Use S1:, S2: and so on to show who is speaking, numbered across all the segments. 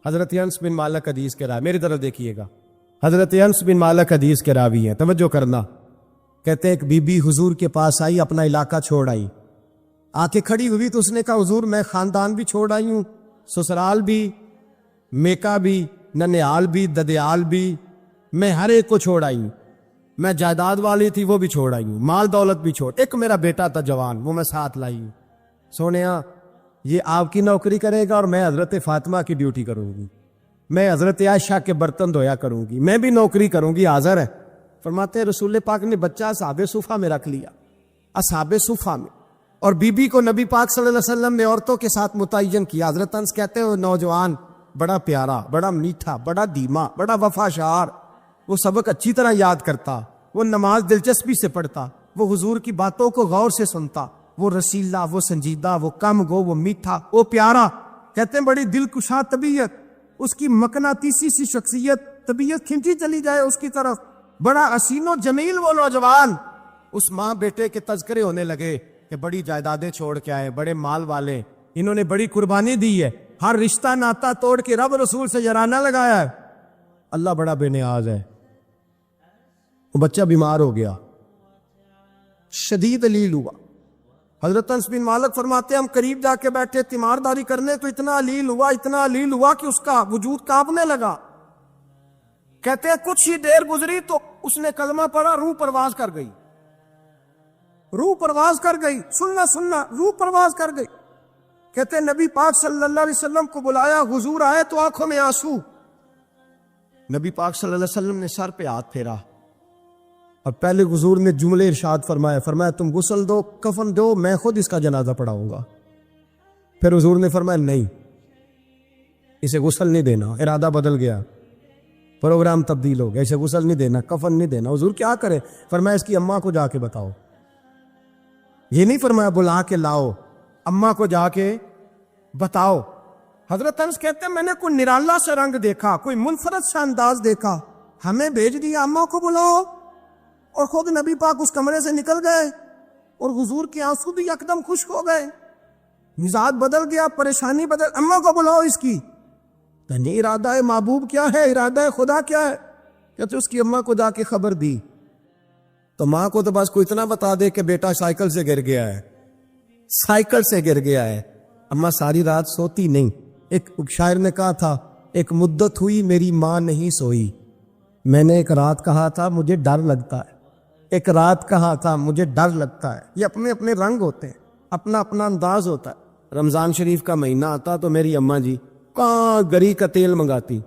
S1: حضرت انس بن مالک حدیث کے راوی، میری طرف دیکھیے گا، حضرت انس بن مالک حدیث کے راوی ہیں، توجہ کرنا۔ کہتے ہیں ایک بی بی حضور کے پاس آئی، اپنا علاقہ چھوڑ آئی، آ کے کھڑی ہوئی تو اس نے کہا حضور میں خاندان بھی چھوڑ آئی ہوں، سسرال بھی، میکا بھی، ننیال بھی، ددیال بھی، میں ہر ایک کو چھوڑ آئی ہوں، میں جائیداد والی تھی وہ بھی چھوڑ آئی ہوں، مال دولت بھی چھوڑ، ایک میرا بیٹا تھا جوان وہ میں ساتھ لائی ہوں۔ سونیا یہ آپ کی نوکری کرے گا اور میں حضرت فاطمہ کی ڈیوٹی کروں گی، میں حضرت عائشہ کے برتن دھویا کروں گی، میں بھی نوکری کروں گی، حاضر ہے۔ فرماتے ہیں رسول پاک نے بچہ اصحاب صفہ میں رکھ لیا، اصحاب صفہ میں، اور بی بی کو نبی پاک صلی اللہ علیہ وسلم نے عورتوں کے ساتھ متعین کیا۔ حضرت انس کہتے ہیں وہ نوجوان بڑا پیارا، بڑا میٹھا، بڑا دھیما، بڑا وفاشار، وہ سبق اچھی طرح یاد کرتا، وہ نماز دلچسپی سے پڑھتا، وہ حضور کی باتوں کو غور سے سنتا، وہ رسیلا، وہ سنجیدہ، وہ کم گو، وہ میٹھا، وہ پیارا۔ کہتے ہیں بڑی دل کشا طبیعت، اس کی مقناطیسی سی شخصیت، طبیعت کھنچی چلی جائے اس کی طرف، بڑا حسین و جمیل وہ نوجوان۔ اس ماں بیٹے کے تذکرے ہونے لگے کہ بڑی جائیدادیں چھوڑ کے آئے، بڑے مال والے، انہوں نے بڑی قربانی دی ہے، ہر رشتہ ناتا توڑ کے رب رسول سے جرانہ لگایا ہے، اللہ بڑا بے نیاز ہے۔ وہ بچہ بیمار ہو گیا، شدید علیل ہوا۔ حضرت انس بن مالک فرماتے ہیں ہم قریب جا کے بیٹھے تیمارداری کرنے تو اتنا علیل ہوا، اتنا علیل ہوا کہ اس کا وجود کانپنے لگا۔ کہتے ہیں کچھ ہی دیر گزری تو اس نے کلمہ پڑھا، روح پرواز کر گئی، روح پرواز کر گئی، سننا روح پرواز کر گئی۔ کہتے ہیں نبی پاک صلی اللہ علیہ وسلم کو بلایا، حضور آئے تو آنکھوں میں آنسو۔ نبی پاک صلی اللہ علیہ وسلم نے سر پہ ہاتھ پھیرا اور پہلے حضور نے جملے ارشاد فرمایا تم غسل دو، کفن دو، میں خود اس کا جنازہ پڑھاؤں گا۔ پھر حضور نے فرمایا نہیں، اسے غسل نہیں دینا، ارادہ بدل گیا، پروگرام تبدیل ہو گیا، اسے غسل نہیں دینا، کفن نہیں دینا۔ حضور کیا کرے؟ فرمایا اس کی اماں کو جا کے بتاؤ، یہ نہیں فرمایا بلا کے لاؤ، اماں کو جا کے بتاؤ۔ حضرت انس کہتے ہیں میں نے کوئی نرالا سے رنگ دیکھا، کوئی منفرد سا انداز دیکھا، ہمیں بھیج دیا اماں کو بلاؤ، اور خود نبی پاک اس کمرے سے نکل گئے اور حضور کے آنسو بھی یکدم خشک ہو گئے، مزاج بدل گیا، پریشانی بدل، اماں کو بلاؤ اس کی۔ نہیں ارادہ ہے محبوب کیا ہے، ارادہ ہے خدا کیا ہے؟ کہتے اس کی اماں کو جا کے خبر دی تو ماں کو تو بس کوئی اتنا بتا دے کہ بیٹا سائیکل سے گر گیا ہے، سائیکل سے گر گیا ہے۔ اماں ساری رات سوتی نہیں۔ ایک شاعر نے کہا تھا ایک مدت ہوئی میری ماں نہیں سوئی، میں نے ایک رات کہا تھا مجھے ڈر لگتا ہے، ایک رات کہا تھا مجھے ڈر لگتا ہے۔ یہ اپنے اپنے رنگ ہوتے ہیں، اپنا اپنا انداز ہوتا ہے۔ رمضان شریف کا مہینہ آتا تو میری اماں جی کہاں گری کا تیل منگاتی،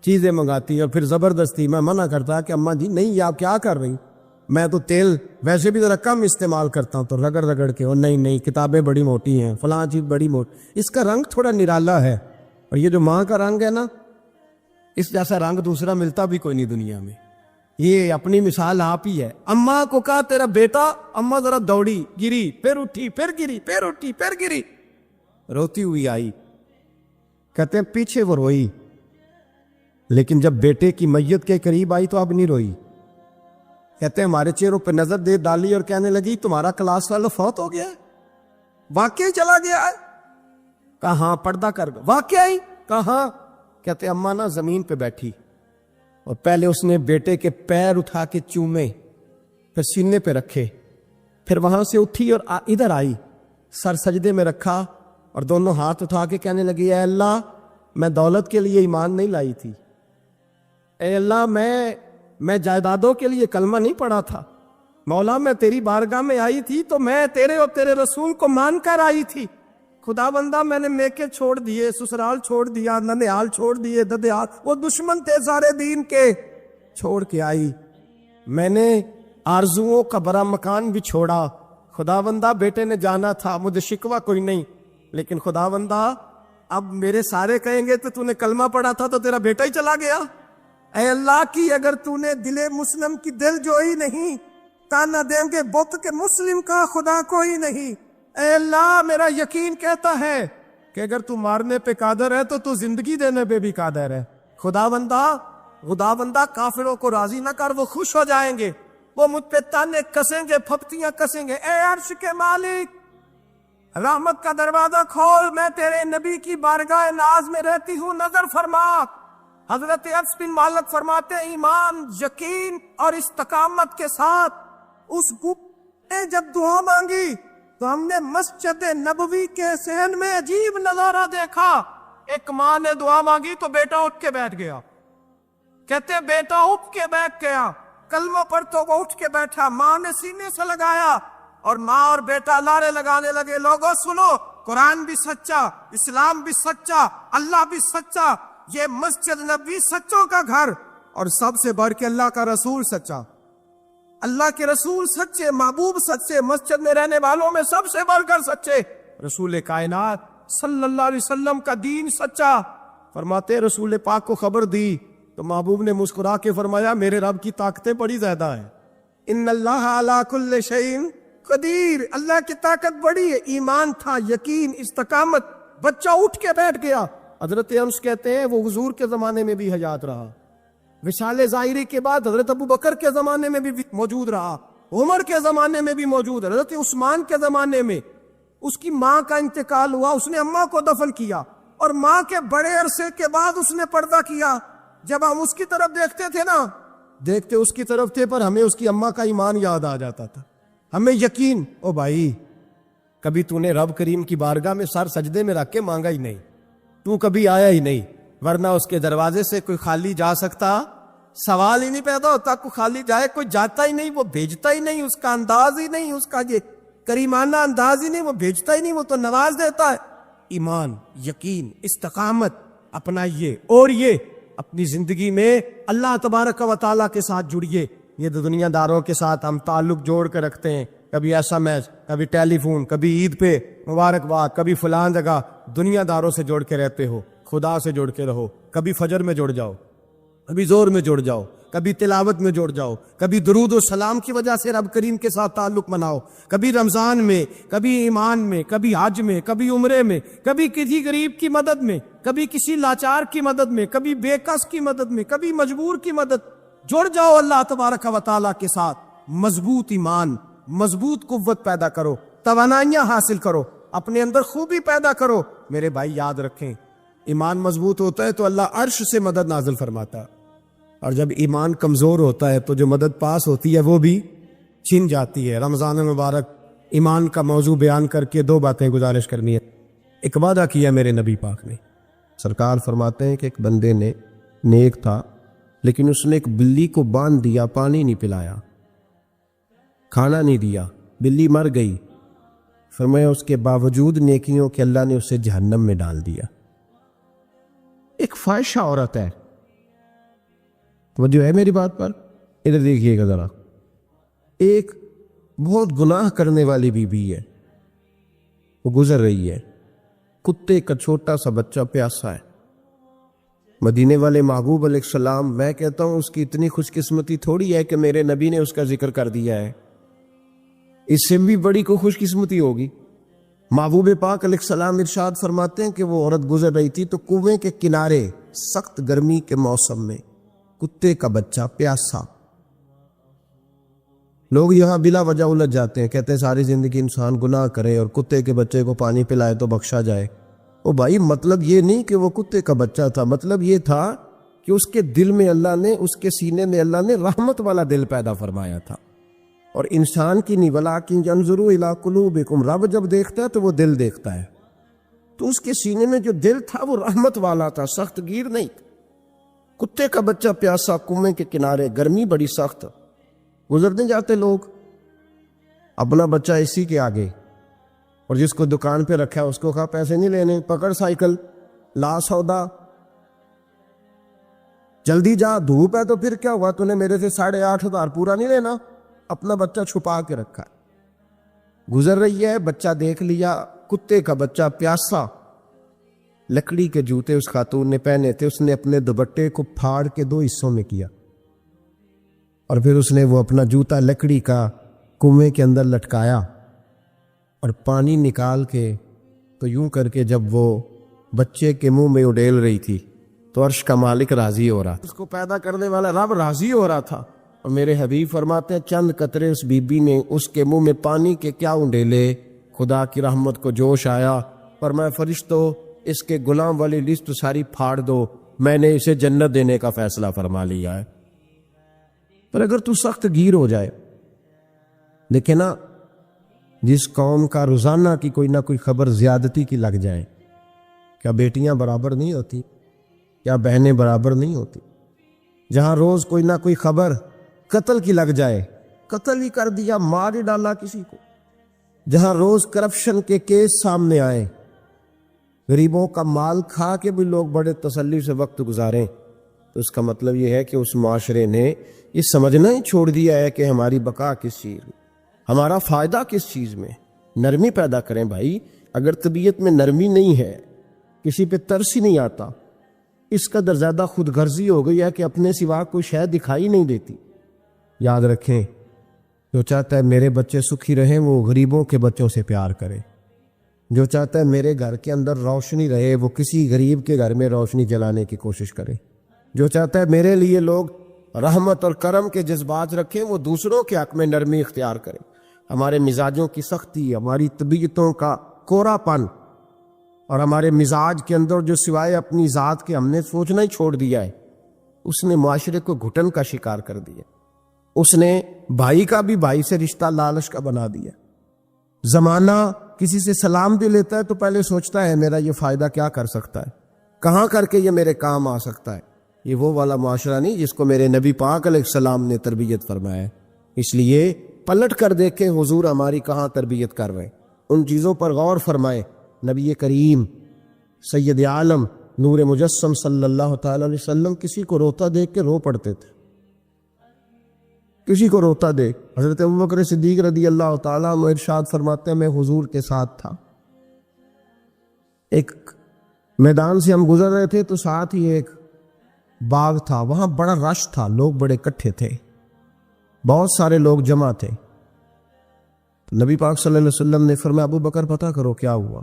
S1: چیزیں منگاتی، اور پھر زبردستی میں منع کرتا کہ اماں جی نہیں یہ آپ کیا کر رہی، میں تو تیل ویسے بھی ذرا کم استعمال کرتا ہوں، تو رگڑ رگڑ کے، اور نہیں کتابیں بڑی موٹی ہیں، فلاں چیز بڑی موٹی، اس کا رنگ تھوڑا نرالا ہے، اور یہ جو ماں کا رنگ ہے نا اس جیسا رنگ دوسرا ملتا بھی کوئی نہیں دنیا میں۔ یہ اپنی مثال آپ ہی ہے۔ اماں کو کہا تیرا بیٹا، اماں ذرا دوڑی، گری، پھر اٹھی، پھر گری، پھر اٹھی، پھر گری، روتی ہوئی آئی۔ کہتے ہیں پیچھے وہ روئی، لیکن جب بیٹے کی میت کے قریب آئی تو اب نہیں روئی۔ کہتے ہیں ہمارے چہروں پہ نظر دے ڈالی اور کہنے لگی تمہارا کلاس والا فوت ہو گیا ہے، واقعی چلا گیا ہے؟ کہاں پردہ کر گیا، واقعی کہاں؟ کہتے اماں نا زمین پہ بیٹھی اور پہلے اس نے بیٹے کے پیر اٹھا کے چومے، پھر سینے پہ رکھے، پھر وہاں سے اٹھی اور ادھر آئی، سر سجدے میں رکھا اور دونوں ہاتھ اٹھا کے کہنے لگی اے اللہ میں دولت کے لیے ایمان نہیں لائی تھی، اے اللہ میں جائیدادوں کے لیے کلمہ نہیں پڑھا تھا، مولا میں تیری بارگاہ میں آئی تھی تو میں تیرے اور تیرے رسول کو مان کر آئی تھی، خدا بندہ میں نے میکے چھوڑ دیے، سسرال چھوڑ دیا، ننیال چھوڑ دیے، ددیال، وہ دشمن تھے سارے دین کے، چھوڑ کے آئی، میں نے آرزوؤں کا بڑا مکان بھی چھوڑا، خدا بندہ بیٹے نے جانا تھا، مجھے شکوہ کوئی نہیں، لیکن خدا بندہ اب میرے سارے کہیں گے تو نے کلمہ پڑھا تھا تو تیرا بیٹا ہی چلا گیا، اے اللہ کی اگر نے دل مسلم کی دل جوئی نہیں، تانا دیں گے بت کے مسلم کا خدا کوئی نہیں، اے اللہ میرا یقین کہتا ہے کہ اگر تو مارنے پہ قادر ہے تو زندگی دینے پہ بھی قادر ہے، خدا بندہ کافروں کو راضی نہ کر، وہ خوش ہو جائیں گے، وہ مجھ پہ تانے کسیں گے، پھپتیاں کسیں گے، اے عرش کے مالک رحمت کا دروازہ کھول، میں تیرے نبی کی بارگاہ ناز میں رہتی ہوں، نظر فرما۔ حضرت انس بن مالک فرماتے ہیں ایمان، یقین اور استقامت کے ساتھ اس نے جب دعا مانگی تو ہم نے مسجد نبوی کے صحن میں عجیب نظارہ دیکھا۔ ایک ماں نے دعا مانگی تو بیٹا اٹھ کے بیٹھ گیا، کہتے ہیں بیٹا اٹھ کے بیٹھ گیا، کلمہ پر تو وہ اٹھ کے بیٹھا، ماں نے سینے سے لگایا اور ماں اور بیٹا نعرے لگانے لگے، لوگوں سنو، قرآن بھی سچا، اسلام بھی سچا، اللہ بھی سچا، یہ مسجد نبوی سچوں کا گھر، اور سب سے بڑھ کے اللہ کا رسول سچا، اللہ کے رسول سچے، محبوب سچے، مسجد میں رہنے والوں میں سب سے بڑھ کر سچے، رسول کائنات صلی اللہ علیہ وسلم کا دین سچا۔ فرماتے رسول پاک کو خبر دی تو محبوب نے مسکرا کے فرمایا میرے رب کی طاقتیں بڑی زیادہ ہیں، ان اللہ علی کل شیء قدیر، اللہ کی طاقت بڑی ہے۔ ایمان تھا، یقین، استقامت، بچہ اٹھ کے بیٹھ گیا۔ حضرت انس کہتے ہیں وہ حضور کے زمانے میں بھی حیات رہا، وصال ظاہری کے بعد حضرت ابو بکر کے زمانے میں بھی موجود رہا، عمر کے زمانے میں بھی موجود، حضرت عثمان کے زمانے میں اس کی ماں کا انتقال ہوا، اس نے اماں کو دفن کیا، اور ماں کے بڑے عرصے کے بعد اس نے پردہ کیا۔ جب ہم اس کی طرف دیکھتے تھے نا، دیکھتے اس کی طرف تھے پر ہمیں اس کی اماں کا ایمان یاد آ جاتا تھا، ہمیں یقین۔ او بھائی، کبھی تو نے رب کریم کی بارگاہ میں سر سجدے میں رکھ کے مانگا ہی نہیں، تو کبھی آیا ہی نہیں، ورنہ اس کے دروازے سے کوئی خالی جا سکتا؟ سوال ہی نہیں پیدا ہوتا کوئی خالی جائے، کوئی جاتا ہی نہیں، وہ بھیجتا ہی نہیں، اس کا انداز ہی نہیں، اس کا یہ کریمانہ انداز ہی نہیں، وہ بھیجتا ہی نہیں، وہ تو نواز دیتا ہے۔ ایمان، یقین، استقامت اپنائیے، اور یہ اپنی زندگی میں اللہ تبارک و تعالیٰ کے ساتھ جڑیے۔ یہ دنیا داروں کے ساتھ ہم تعلق جوڑ کے رکھتے ہیں، کبھی SMS، کبھی ٹیلی فون، کبھی عید پہ مبارکباد، کبھی فلاں جگہ، دنیا داروں سے جوڑ کے رہتے ہو، خدا سے جوڑ کے رہو۔ کبھی فجر میں جڑ جاؤ، کبھی زور میں جڑ جاؤ، کبھی تلاوت میں جڑ جاؤ، کبھی درود و سلام کی وجہ سے رب کریم کے ساتھ تعلق بناؤ، کبھی رمضان میں، کبھی ایمان میں، کبھی حج میں، کبھی عمرے میں، کبھی کسی غریب کی مدد میں، کبھی کسی لاچار کی مدد میں، کبھی بے کس کی مدد میں، کبھی مجبور کی مدد۔ جڑ جاؤ اللہ تبارک و تعالیٰ کے ساتھ، مضبوط ایمان، مضبوط قوت پیدا کرو، توانائیاں حاصل کرو، اپنے اندر خوبی پیدا کرو۔ میرے بھائی یاد رکھیں، ایمان مضبوط ہوتا ہے تو اللہ عرش سے مدد نازل فرماتا، اور جب ایمان کمزور ہوتا ہے تو جو مدد پاس ہوتی ہے وہ بھی چھن جاتی ہے۔ رمضان مبارک ایمان کا موضوع بیان کر کے دو باتیں گزارش کرنی ہے۔ ایک وعدہ کیا میرے نبی پاک نے، سرکار فرماتے ہیں کہ ایک بندے نے نیک تھا لیکن اس نے ایک بلی کو باندھ دیا، پانی نہیں پلایا، کھانا نہیں دیا، بلی مر گئی، فرمایا اس کے باوجود نیکیوں کے اللہ نے اسے جہنم میں ڈال دیا۔ ایک فاحشہ عورت ہے، توجہ ہے میری بات پر؟ ادھر دیکھیے گا ذرا، ایک بہت گناہ کرنے والی بیوی ہے، وہ گزر رہی ہے، کتے کا چھوٹا سا بچہ پیاسا ہے۔ مدینے والے محبوب علیہ السلام، میں کہتا ہوں اس کی اتنی خوش قسمتی تھوڑی ہے کہ میرے نبی نے اس کا ذکر کر دیا ہے، اس سے بھی بڑی کوئی خوش قسمتی ہوگی۔ محبوب پاک علیہ السلام ارشاد فرماتے ہیں کہ وہ عورت گزر رہی تھی تو کنویں کے کنارے سخت گرمی کے موسم میں کتے کا بچہ پیاسا۔ لوگ یہاں بلا وجہ الجھ جاتے ہیں، کہتے ہیں ساری زندگی انسان گناہ کرے اور کتے کے بچے کو پانی پلائے تو بخشا جائے۔ او بھائی، مطلب یہ نہیں کہ وہ کتے کا بچہ تھا، مطلب یہ تھا کہ اس کے دل میں اللہ نے، اس کے سینے میں اللہ نے رحمت والا دل پیدا فرمایا تھا۔ اور انسان کی نہیں، وَلَٰكِن يَنظُرُ إِلَىٰ قُلُوبِكُمْ، رب جب دیکھتا ہے تو وہ دل دیکھتا ہے، تو اس کے سینے میں جو دل تھا وہ رحمت والا تھا، سخت گیر نہیں۔ کتے کا بچہ پیاسا، کنویں کے کنارے، گرمی بڑی سخت، گزرنے جاتے لوگ، اپنا بچہ اسی کے آگے، اور جس کو دکان پہ رکھا ہے اس کو کہا پیسے نہیں لینے، پکڑ سائیکل، لا سودا، جلدی جا، دھوپ ہے تو پھر کیا ہوا، تو نے میرے سے 8,500 پورا نہیں لینا، اپنا بچہ چھپا کے رکھا ہے۔ گزر رہی ہے، بچہ دیکھ لیا، کتے کا بچہ پیاسا، لکڑی کے جوتے اس خاتون نے پہنے تھے، اس نے اپنے دوپٹے کو پھاڑ کے 2 حصوں میں کیا، اور پھر اس نے وہ اپنا جوتا لکڑی کا کنویں کے اندر لٹکایا، اور پانی نکال کے تو یوں کر کے جب وہ بچے کے منہ میں اڈیل رہی تھی تو عرش کا مالک راضی ہو رہا تھا، اس کو پیدا کرنے والا رب راضی ہو رہا تھا۔ اور میرے حبیب فرماتے ہیں چند قطرے اس بی بی نے اس کے منہ میں پانی کے کیا اڈیلے، خدا کی رحمت کو جوش آیا، فرمایا فرشتوں اس کے غلام والی لسٹ ساری پھاڑ دو، میں نے اسے جنت دینے کا فیصلہ فرما لیا ہے۔ پر اگر تو سخت گیر ہو جائے، دیکھیں نا، جس قوم کا روزانہ کی کوئی نہ کوئی خبر زیادتی کی لگ جائے، کیا بیٹیاں برابر نہیں ہوتی؟ کیا بہنیں برابر نہیں ہوتی؟ جہاں روز کوئی نہ کوئی خبر قتل کی لگ جائے، قتل ہی کر دیا، مار ہی ڈالا کسی کو، جہاں روز کرپشن کے کیس سامنے آئے، غریبوں کا مال کھا کے بھی لوگ بڑے تسلی سے وقت گزاریں، تو اس کا مطلب یہ ہے کہ اس معاشرے نے یہ سمجھنا ہی چھوڑ دیا ہے کہ ہماری بقا کس چیز میں، ہمارا فائدہ کس چیز میں۔ نرمی پیدا کریں بھائی، اگر طبیعت میں نرمی نہیں ہے، کسی پہ ترس ہی نہیں آتا، اس قدر زیادہ خود غرضی ہو گئی ہے کہ اپنے سوا کوئی شے دکھائی نہیں دیتی۔ یاد رکھیں، جو چاہتا ہے میرے بچے سکھی رہیں وہ غریبوں کے بچوں سے پیار کرے، جو چاہتا ہے میرے گھر کے اندر روشنی رہے وہ کسی غریب کے گھر میں روشنی جلانے کی کوشش کرے، جو چاہتا ہے میرے لیے لوگ رحمت اور کرم کے جذبات رکھیں وہ دوسروں کے حق میں نرمی اختیار کرے۔ ہمارے مزاجوں کی سختی، ہماری طبیعتوں کا کورا پن اور ہمارے مزاج کے اندر جو سوائے اپنی ذات کے ہم نے سوچنا ہی چھوڑ دیا ہے، اس نے معاشرے کو گھٹن کا شکار کر دیا، اس نے بھائی کا بھی بھائی سے رشتہ لالچ کا بنا دیا۔ زمانہ کسی سے سلام بھی لیتا ہے تو پہلے سوچتا ہے میرا یہ فائدہ کیا کر سکتا ہے، کہاں کر کے یہ میرے کام آ سکتا ہے۔ یہ وہ والا معاشرہ نہیں جس کو میرے نبی پاک علیہ السلام نے تربیت فرمایا ہے۔ اس لیے پلٹ کر دیکھیں حضور ہماری کہاں تربیت کر رہے ہیں، ان چیزوں پر غور فرمائیں۔ نبی کریم سید عالم نور مجسم صلی اللہ تعالی علیہ وسلم کسی کو روتا دیکھ کے رو پڑتے تھے، کسی کو روتا دیکھ۔ حضرت ابوبکر صدیق رضی اللہ تعالیٰ عنہ ارشاد فرماتے ہیں میں حضور کے ساتھ تھا، ایک میدان سے ہم گزر رہے تھے تو ساتھ ہی ایک باغ تھا، وہاں بڑا رش تھا، لوگ بڑے اکٹھے تھے، بہت سارے لوگ جمع تھے۔ نبی پاک صلی اللہ علیہ وسلم نے فرمایا ابو بکر پتہ کرو کیا ہوا۔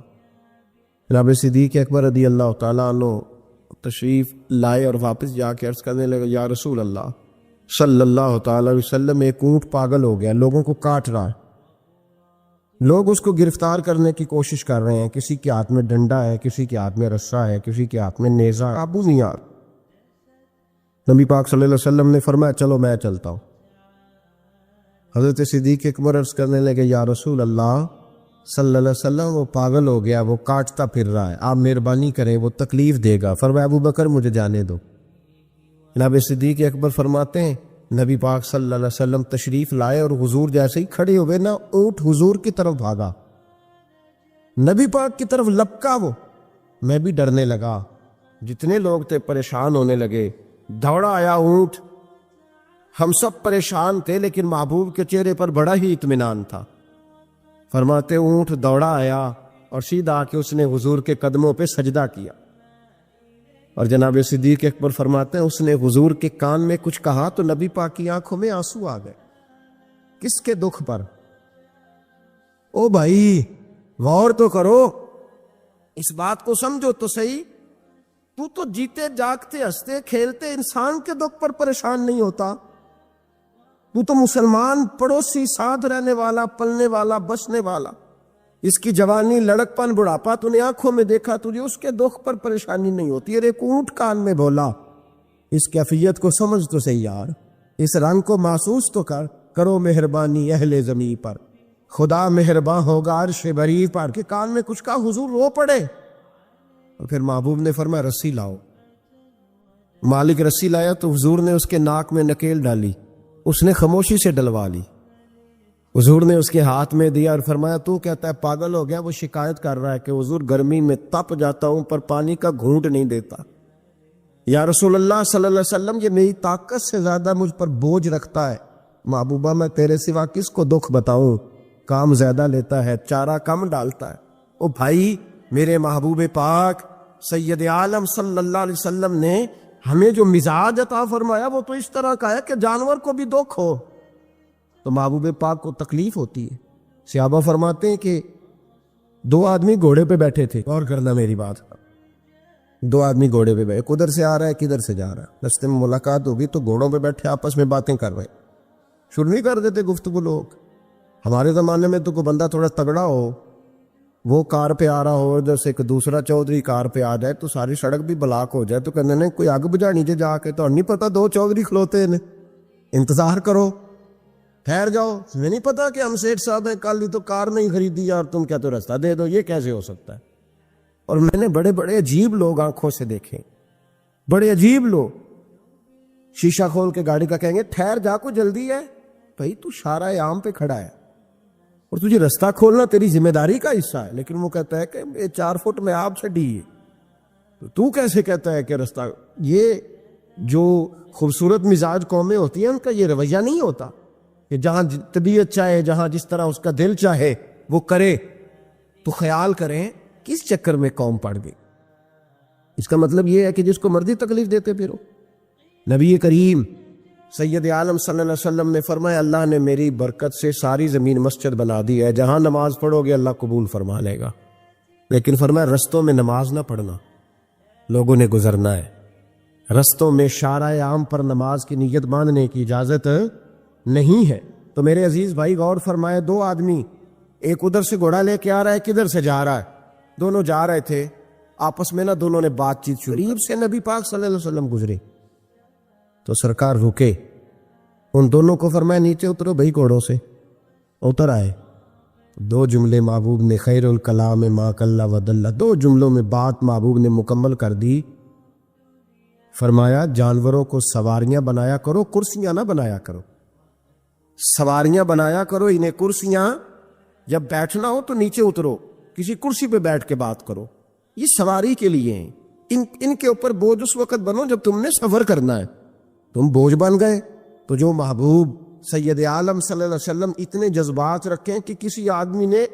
S1: جناب صدیق اکبر رضی اللہ تعالیٰ عنہ تشریف لائے اور واپس جا کے عرض کرنے لگے یا رسول اللہ صلی اللہ تعالی علیہ وسلم، ایک اونٹ پاگل ہو گیا، لوگوں کو کاٹ رہا ہے، لوگ اس کو گرفتار کرنے کی کوشش کر رہے ہیں، کسی کے ہاتھ میں ڈنڈا ہے، کسی کے ہاتھ میں رسا ہے، کسی کے ہاتھ میں نیزہ، قابو نہیں آ رہا۔ نبی پاک صلی اللہ علیہ وسلم نے فرمایا چلو میں چلتا ہوں۔ حضرت صدیق اکبر عرض کرنے لگے یا رسول اللہ صلی اللہ علیہ وسلم، وہ پاگل ہو گیا، وہ کاٹتا پھر رہا ہے، آپ مہربانی کریں، وہ تکلیف دے گا۔ فرمایا ابو بکر مجھے جانے دو۔ جناب صدیق اکبر فرماتے ہیں نبی پاک صلی اللہ علیہ وسلم تشریف لائے اور حضور جیسے ہی کھڑے ہوئے نا، اونٹ حضور کی طرف بھاگا، نبی پاک کی طرف لپکا، وہ میں بھی ڈرنے لگا، جتنے لوگ تھے پریشان ہونے لگے، دوڑا آیا اونٹ، ہم سب پریشان تھے لیکن محبوب کے چہرے پر بڑا ہی اطمینان تھا۔ فرماتے اونٹ دوڑا آیا اور سیدھا آ کے اس نے حضور کے قدموں پہ سجدہ کیا، اور جناب صدیق اکبر فرماتے ہیں اس نے حضور کے کان میں کچھ کہا تو نبی پاک کی آنکھوں میں آنسو آ گئے۔ کس کے دکھ پر؟ او بھائی غور تو کرو، اس بات کو سمجھو تو صحیح، تو جیتے جاگتے ہنستے کھیلتے انسان کے دکھ پر پریشان نہیں ہوتا، تو مسلمان پڑوسی ساتھ رہنے والا، پلنے والا، بسنے والا، اس کی جوانی لڑک پن بڑھاپا تو نے آنکھوں میں دیکھا، تجھے اس کے دکھ پر پریشانی نہیں ہوتی۔ اور ایک اونٹ کان میں بولا، اس کیفیت کو سمجھ تو صحیح یار، اس رنگ کو محسوس تو کرو مہربانی اہل زمین پر، خدا مہربان ہوگا عرش بری پر، کہ کان میں کچھ کہا حضور رو پڑے۔ اور پھر محبوب نے فرمایا رسی لاؤ۔ مالک رسی لایا تو حضور نے اس کے ناک میں نکیل ڈالی، اس نے خاموشی سے ڈلوا لی، حضور نے اس کے ہاتھ میں دیا اور فرمایا تو کہتا ہے پاگل ہو گیا، وہ شکایت کر رہا ہے کہ حضور گرمی میں تپ جاتا ہوں پر پانی کا گھونٹ نہیں دیتا، یا رسول اللہ صلی اللہ علیہ وسلم یہ میری طاقت سے زیادہ مجھ پر بوجھ رکھتا ہے، محبوبہ میں تیرے سوا کس کو دکھ بتاؤں، کام زیادہ لیتا ہے، چارہ کم ڈالتا ہے۔ او بھائی، میرے محبوب پاک سید عالم صلی اللہ علیہ وسلم نے ہمیں جو مزاج عطا فرمایا وہ تو اس طرح کا ہے کہ جانور کو بھی دکھ ہو تو محبوب پاک کو تکلیف ہوتی ہے۔ صحابہ فرماتے ہیں کہ دو آدمی گھوڑے پہ بیٹھے تھے، غور کرنا میری بات، دو آدمی گھوڑے پہ بیٹھے، کدھر سے آ رہا ہے کدھر سے جا رہا ہے، رستے میں ملاقات ہوگی تو گھوڑوں پہ بیٹھے آپس میں باتیں کر رہے، شروع نہیں کر دیتے گفتگو لوگ۔ ہمارے زمانے میں تو کوئی بندہ تھوڑا تگڑا ہو وہ کار پہ آ رہا ہو، ادھر سے ایک دوسرا چودھری کار پہ آ جائے تو ساری سڑک بھی بلاک ہو جائے تو کہنے نے کوئی اگ بجھا نیچے جا کے، تو نہیں پتا دو چودھری کھلوتے ہیں، انتظار کرو، ٹھہر جاؤ، میں نہیں پتا کہ ہم سیٹھ صاحب ہیں، کل ہی تو کار نہیں خریدی اور تم کیا تو راستہ دے دو، یہ کیسے ہو سکتا ہے؟ اور میں نے بڑے بڑے عجیب لوگ آنکھوں سے دیکھے، بڑے عجیب لوگ شیشہ کھول کے گاڑی کا کہیں گے ٹھہر جا، کو جلدی ہے بھائی، تو شارع عام پہ کھڑا ہے اور تجھے راستہ کھولنا تیری ذمہ داری کا حصہ ہے، لیکن وہ کہتا ہے کہ 4 فٹ میں آپ چھڑی ہے، تو کیسے کہتا ہے کہ راستہ؟ یہ جو خوبصورت مزاج قومیں ہوتی ہیں ان کا یہ رویہ نہیں ہوتا کہ جہاں طبیعت چاہے، جہاں جس طرح اس کا دل چاہے وہ کرے۔ تو خیال کریں کس چکر میں قوم پڑ گئی۔ اس کا مطلب یہ ہے کہ جس کو مرضی تکلیف دیتے پھرو۔ نبی کریم سید عالم صلی اللہ علیہ وسلم نے فرمایا اللہ نے میری برکت سے ساری زمین مسجد بنا دی ہے، جہاں نماز پڑھو گے اللہ قبول فرما لے گا، لیکن فرمایا رستوں میں نماز نہ پڑھنا، لوگوں نے گزرنا ہے، رستوں میں شارع عام پر نماز کی نیت باندھنے کی اجازت نہیں ہے۔ تو میرے عزیز بھائی غور فرمائے، 2 آدمی، ایک ادھر سے گھوڑا لے کے آ رہا ہے، کدھر سے جا رہا ہے، دونوں جا رہے تھے، آپس میں دونوں نے بات چیت شروع، قریب سے نبی پاک صلی اللہ علیہ وسلم گزرے تو سرکار رکے، ان دونوں کو فرمایا نیچے اترو بھائی گھوڑوں سے، اتر آئے، 2 جملے محبوب نے، خیر الکلام ما قل ودل، 2 جملوں میں بات محبوب نے مکمل کر دی۔ فرمایا جانوروں کو سواریاں بنایا کرو، کرسیاں نہ بنایا کرو، سواریاں بنایا کرو، انہیں کرسیاں، جب بیٹھنا ہو تو نیچے اترو، کسی کرسی پہ بیٹھ کے بات کرو، یہ سواری کے لیے ہیں، ان کے اوپر بوجھ اس وقت بنو جب تم نے سفر کرنا ہے، تم بوجھ بن گئے۔ تو جو محبوب سید عالم صلی اللہ علیہ وسلم اتنے جذبات رکھیں کہ کسی آدمی نے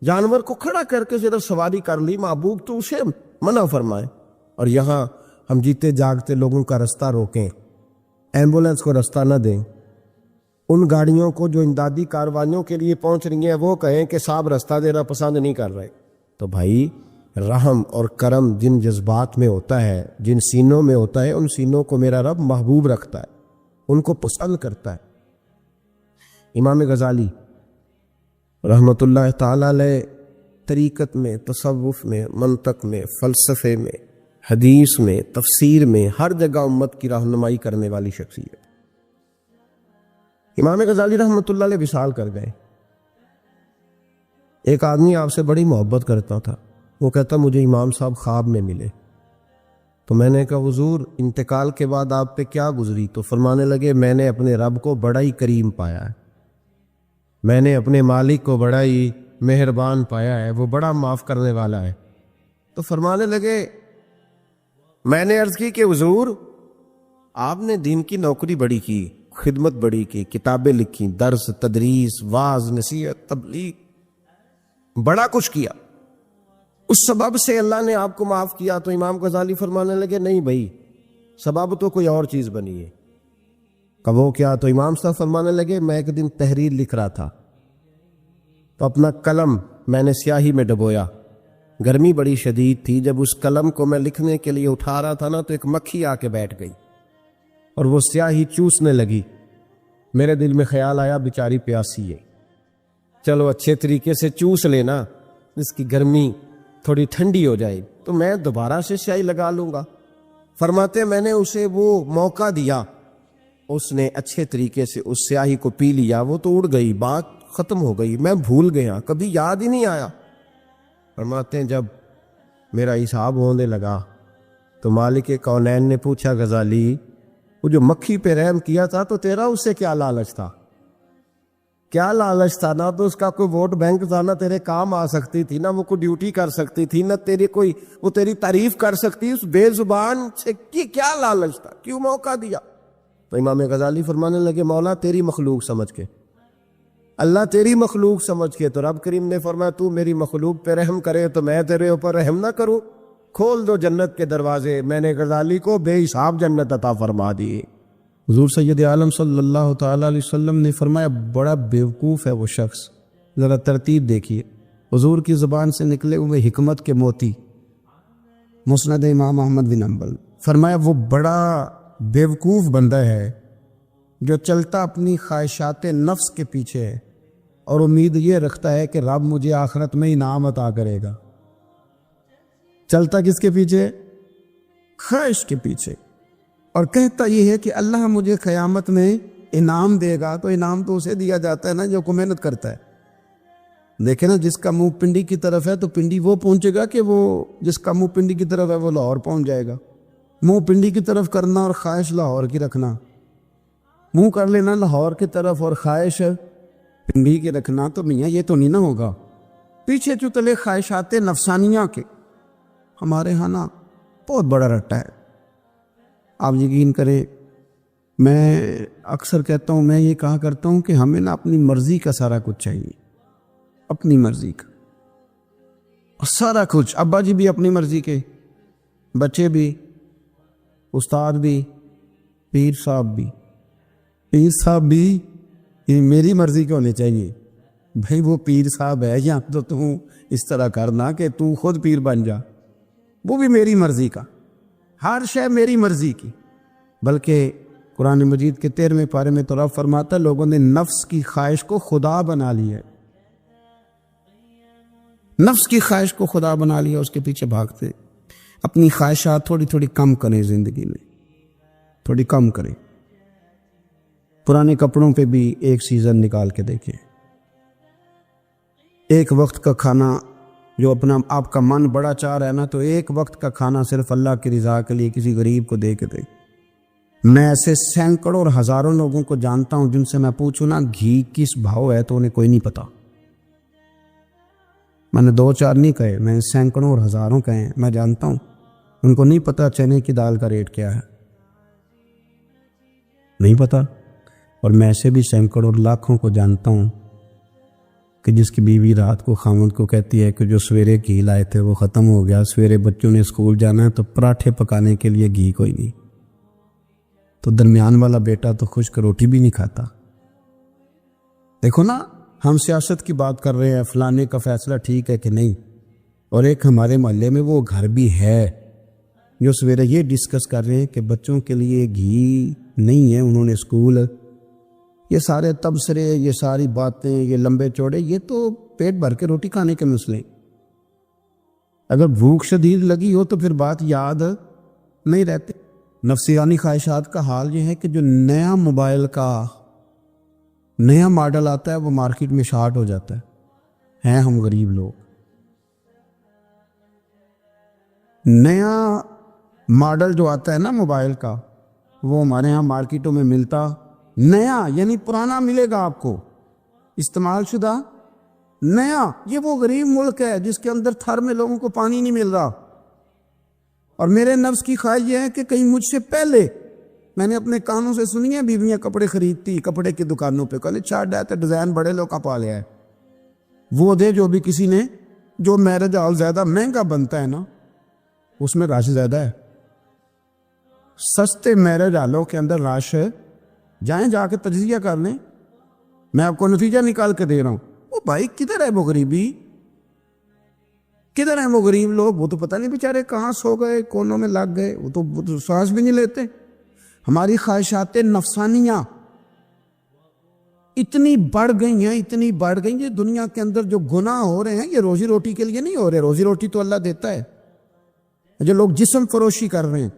S1: جانور کو کھڑا کر کے صرف سواری کر لی، محبوب تو اسے منع فرمائے، اور یہاں ہم جیتے جاگتے لوگوں کا رستہ روکیں، ایمبولنس کو رستہ نہ دیں، ان گاڑیوں کو جو امدادی کاروائیوں کے لیے پہنچ رہی ہیں وہ کہیں کہ صاحب رستہ دینا پسند نہیں کر رہے۔ تو بھائی رحم اور کرم جن جذبات میں ہوتا ہے، جن سینوں میں ہوتا ہے، ان سینوں کو میرا رب محبوب رکھتا ہے، ان کو پسند کرتا ہے۔ امام غزالی رحمۃ اللہ تعالی علیہ طریقت میں، تصوف میں، منطق میں، فلسفے میں، حدیث میں، تفسیر میں، ہر جگہ امت کی رہنمائی کرنے والی شخصیت۔ امام غزالی رحمۃ اللہ علیہ وصال کر گئے، ایک آدمی آپ سے بڑی محبت کرتا تھا، وہ کہتا مجھے امام صاحب خواب میں ملے، تو میں نے کہا حضور انتقال کے بعد آپ پہ کیا گزری؟ تو فرمانے لگے میں نے اپنے رب کو بڑا ہی کریم پایا ہے، میں نے اپنے مالک کو بڑا ہی مہربان پایا ہے، وہ بڑا معاف کرنے والا ہے۔ تو فرمانے لگے میں نے عرض کی کہ حضور آپ نے دین کی نوکری بڑی کی، خدمت بڑی کی، کتابیں لکھی، درس، تدریس، واعظ، نصیحت، تبلیغ، بڑا کچھ کیا، اس سبب سے اللہ نے آپ کو معاف کیا۔ تو امام غزالی فرمانے لگے نہیں بھائی، سبب تو کوئی اور چیز بنی ہے۔ کہ وہ کیا؟ تو امام صاحب فرمانے لگے میں ایک دن تحریر لکھ رہا تھا تو اپنا قلم میں نے سیاہی میں ڈبویا، گرمی بڑی شدید تھی، جب اس قلم کو میں لکھنے کے لیے اٹھا رہا تھا نا تو ایک مکھی آ کے بیٹھ گئی اور وہ سیاہی چوسنے لگی۔ میرے دل میں خیال آیا بیچاری پیاسی ہے، چلو اچھے طریقے سے چوس لینا، اس کی گرمی تھوڑی ٹھنڈی ہو جائے تو میں دوبارہ سے سیاہی لگا لوں گا۔ فرماتے میں نے اسے وہ موقع دیا، اس نے اچھے طریقے سے اس سیاہی کو پی لیا، وہ تو اڑ گئی، بات ختم ہو گئی، میں بھول گیا، کبھی یاد ہی نہیں آیا۔ فرماتے ہیں جب میرا حساب ہونے لگا تو مالک کونین نے پوچھا غزالی وہ جو مکھی پہ رحم کیا تھا تو تیرا اس سے کیا لالچ تھا؟ کیا لالچ تھا؟ نہ تو اس کا کوئی ووٹ بینک تھا، نہ تیرے کام آ سکتی تھی، نہ وہ کوئی ڈیوٹی کر سکتی تھی، نہ تیری کوئی وہ تیری تعریف کر سکتی، اس بے زبان سے کیا لالچ تھا؟ کیوں موقع دیا؟ تو امام غزالی فرمانے لگے مولا تیری مخلوق سمجھ کے، اللہ تیری مخلوق سمجھ کے، تو رب کریم نے فرمایا تو میری مخلوق پہ رحم کرے تو میں تیرے اوپر رحم نہ کروں؟ کھول دو جنت کے دروازے، میں نے غزالی کو بے حساب جنت عطا فرما دی۔ حضور سید عالم صلی اللہ تعالی علیہ وسلم نے فرمایا بڑا بیوقوف ہے وہ شخص، ذرا ترتیب دیکھیے، حضور کی زبان سے نکلے ہوئے حکمت کے موتی، مسند امام احمد بن حنبل۔ فرمایا وہ بڑا بیوقوف بندہ ہے جو چلتا اپنی خواہشات نفس کے پیچھے ہے اور امید یہ رکھتا ہے کہ رب مجھے آخرت میں انعام عطا کرے گا. چلتا کس کے پیچھے؟ خواہش کے پیچھے. اور کہتا یہ ہے کہ اللہ مجھے قیامت میں انعام دے گا. تو انعام تو اسے دیا جاتا ہے نا جو کو محنت کرتا ہے. دیکھیں نا، جس کا منہ پنڈی کی طرف ہے تو پنڈی وہ پہنچے گا کہ وہ جس کا منہ پنڈی کی طرف ہے وہ لاہور پہنچ جائے گا. منہ پنڈی کی طرف کرنا اور خواہش لاہور کی رکھنا، منہ کر لینا لاہور کی طرف اور خواہش پنڈی کی رکھنا، تو میاں یہ تو نہیں نہ ہوگا. پیچھے چتلے خواہشات نفسانیہ کے ہمارے ہاں نا بہت بڑا رٹا ہے. آپ یقین کریں، میں اکثر کہتا ہوں، میں یہ کہا کرتا ہوں کہ ہمیں نا اپنی مرضی کا سارا کچھ چاہیے، اپنی مرضی کا سارا کچھ. ابا جی بھی اپنی مرضی کے، بچے بھی، استاد بھی، پیر صاحب بھی. پیر صاحب بھی یہ میری مرضی کے ہونے چاہیے. بھائی وہ پیر صاحب ہے یا تو تم اس طرح کرنا کہ تو خود پیر بن جا، وہ بھی میری مرضی کا. ہر شے میری مرضی کی. بلکہ قرآن مجید کے 13ویں پارے میں تو رب فرماتا ہے لوگوں نے نفس کی خواہش کو خدا بنا لی ہے. نفس کی خواہش کو خدا بنا لیا، اس کے پیچھے بھاگتے. اپنی خواہشات تھوڑی تھوڑی کم کریں، زندگی میں تھوڑی کم کریں. پرانے کپڑوں پہ بھی ایک سیزن نکال کے دیکھیں. ایک وقت کا کھانا جو اپنا آپ کا من بڑا چاہ رہا ہے نا، تو ایک وقت کا کھانا صرف اللہ کی رضا کے لیے کسی غریب کو دے کے دے. میں ایسے سینکڑوں اور ہزاروں لوگوں کو جانتا ہوں جن سے میں پوچھوں نا گھی کس بھاؤ ہے تو انہیں کوئی نہیں پتا. میں نے 2-4 نہیں کہے، میں نے سینکڑوں اور ہزاروں کہے ہیں. میں جانتا ہوں ان کو نہیں پتا چنے کی دال کا ریٹ کیا ہے، نہیں پتا. اور میں ایسے بھی سینکڑوں اور لاکھوں کو جانتا ہوں کہ جس کی بیوی رات کو خامد کو کہتی ہے کہ جو سویرے گھی لائے تھے وہ ختم ہو گیا، سویرے بچوں نے اسکول جانا ہے تو پراٹھے پکانے کے لیے گھی کوئی نہیں. تو درمیان والا بیٹا تو خشک روٹی بھی نہیں کھاتا. دیکھو نا، ہم سیاست کی بات کر رہے ہیں، فلانے کا فیصلہ ٹھیک ہے کہ نہیں، اور ایک ہمارے محلے میں وہ گھر بھی ہے جو سویرے یہ ڈسکس کر رہے ہیں کہ بچوں کے لیے گھی نہیں ہے، انہوں نے اسکول. یہ سارے تبصرے، یہ ساری باتیں، یہ لمبے چوڑے، یہ تو پیٹ بھر کے روٹی کھانے کے مسئلے. اگر بھوک شدید لگی ہو تو پھر بات یاد نہیں رہتے. نفسیانی خواہشات کا حال یہ ہے کہ جو نیا موبائل کا نیا ماڈل آتا ہے وہ مارکیٹ میں شارٹ ہو جاتا ہے. ہیں ہم غریب لوگ. نیا ماڈل جو آتا ہے نا موبائل کا، وہ ہمارے ہاں مارکیٹوں میں ملتا نیا، یعنی پرانا ملے گا آپ کو، استعمال شدہ نیا. یہ وہ غریب ملک ہے جس کے اندر تھر میں لوگوں کو پانی نہیں مل رہا. اور میرے نفس کی خواہش یہ ہے کہ کہیں مجھ سے پہلے، میں نے اپنے کانوں سے سنی ہے بیویاں کپڑے خریدتی کپڑے کی دکانوں پہ، کل چارٹ آتا ہے ڈیزائن بڑے لوگ کا پا لیا ہے، وہ دے جو بھی کسی نے. جو میرج ہال زیادہ مہنگا بنتا ہے نا اس میں رش زیادہ ہے. سستے میرج ہالوں کے اندر رش ہے، جائیں جا کے تجزیہ کر لیں. میں آپ کو نتیجہ نکال کے دے رہا ہوں. وہ بھائی کدھر ہے وہ غریبی، کدھر ہیں وہ غریب لوگ؟ وہ تو پتہ نہیں بیچارے کہاں سو گئے، کونوں میں لگ گئے، وہ تو سانس بھی نہیں لیتے. ہماری خواہشات نفسانیہ اتنی بڑھ گئی ہیں، اتنی بڑھ گئی ہیں. دنیا کے اندر جو گناہ ہو رہے ہیں یہ روزی روٹی کے لیے نہیں ہو رہے. روزی روٹی تو اللہ دیتا ہے. جو لوگ جسم فروشی کر رہے ہیں،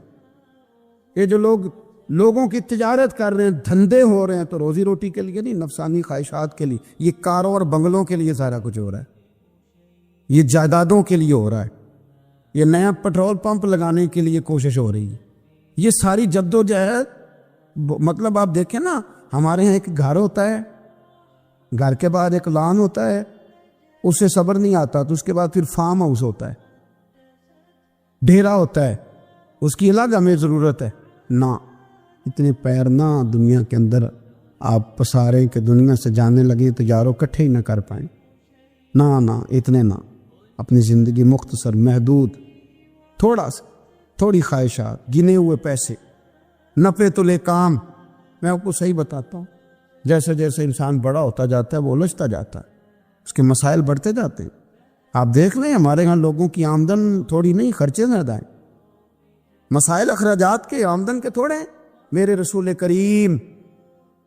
S1: یہ جو لوگ لوگوں کی تجارت کر رہے ہیں، دھندے ہو رہے ہیں، تو روزی روٹی کے لیے نہیں، نفسانی خواہشات کے لیے. یہ کاروں اور بنگلوں کے لیے سارا کچھ ہو رہا ہے، یہ جائیدادوں کے لیے ہو رہا ہے، یہ نیا پیٹرول پمپ لگانے کے لیے کوشش ہو رہی ہے. یہ ساری جدوجہد، مطلب آپ دیکھیں نا، ہمارے یہاں ایک گھر ہوتا ہے، گھر کے بعد ایک لان ہوتا ہے، اس سے صبر نہیں آتا تو اس کے بعد پھر فارم ہاؤس ہوتا ہے، ڈیرا ہوتا ہے، اس کی الگ ہمیں ضرورت ہے. نہ اتنے پیر نہ دنیا کے اندر آپ پساریں کہ دنیا سے جانے لگے تو یاروں کٹھے ہی نہ کر پائیں. نہ اتنے نہ. اپنی زندگی مختصر، محدود، تھوڑی خواہشات، گنے ہوئے پیسے، نفع تلے کام. میں آپ کو صحیح بتاتا ہوں، جیسے جیسے انسان بڑا ہوتا جاتا ہے وہ الجھتا جاتا ہے، اس کے مسائل بڑھتے جاتے ہیں. آپ دیکھ لیں ہمارے ہاں لوگوں کی آمدن تھوڑی نہیں، خرچے زیادہ ہیں. مسائل اخراجات کے، آمدن کے تھوڑے ہیں. میرے رسول کریم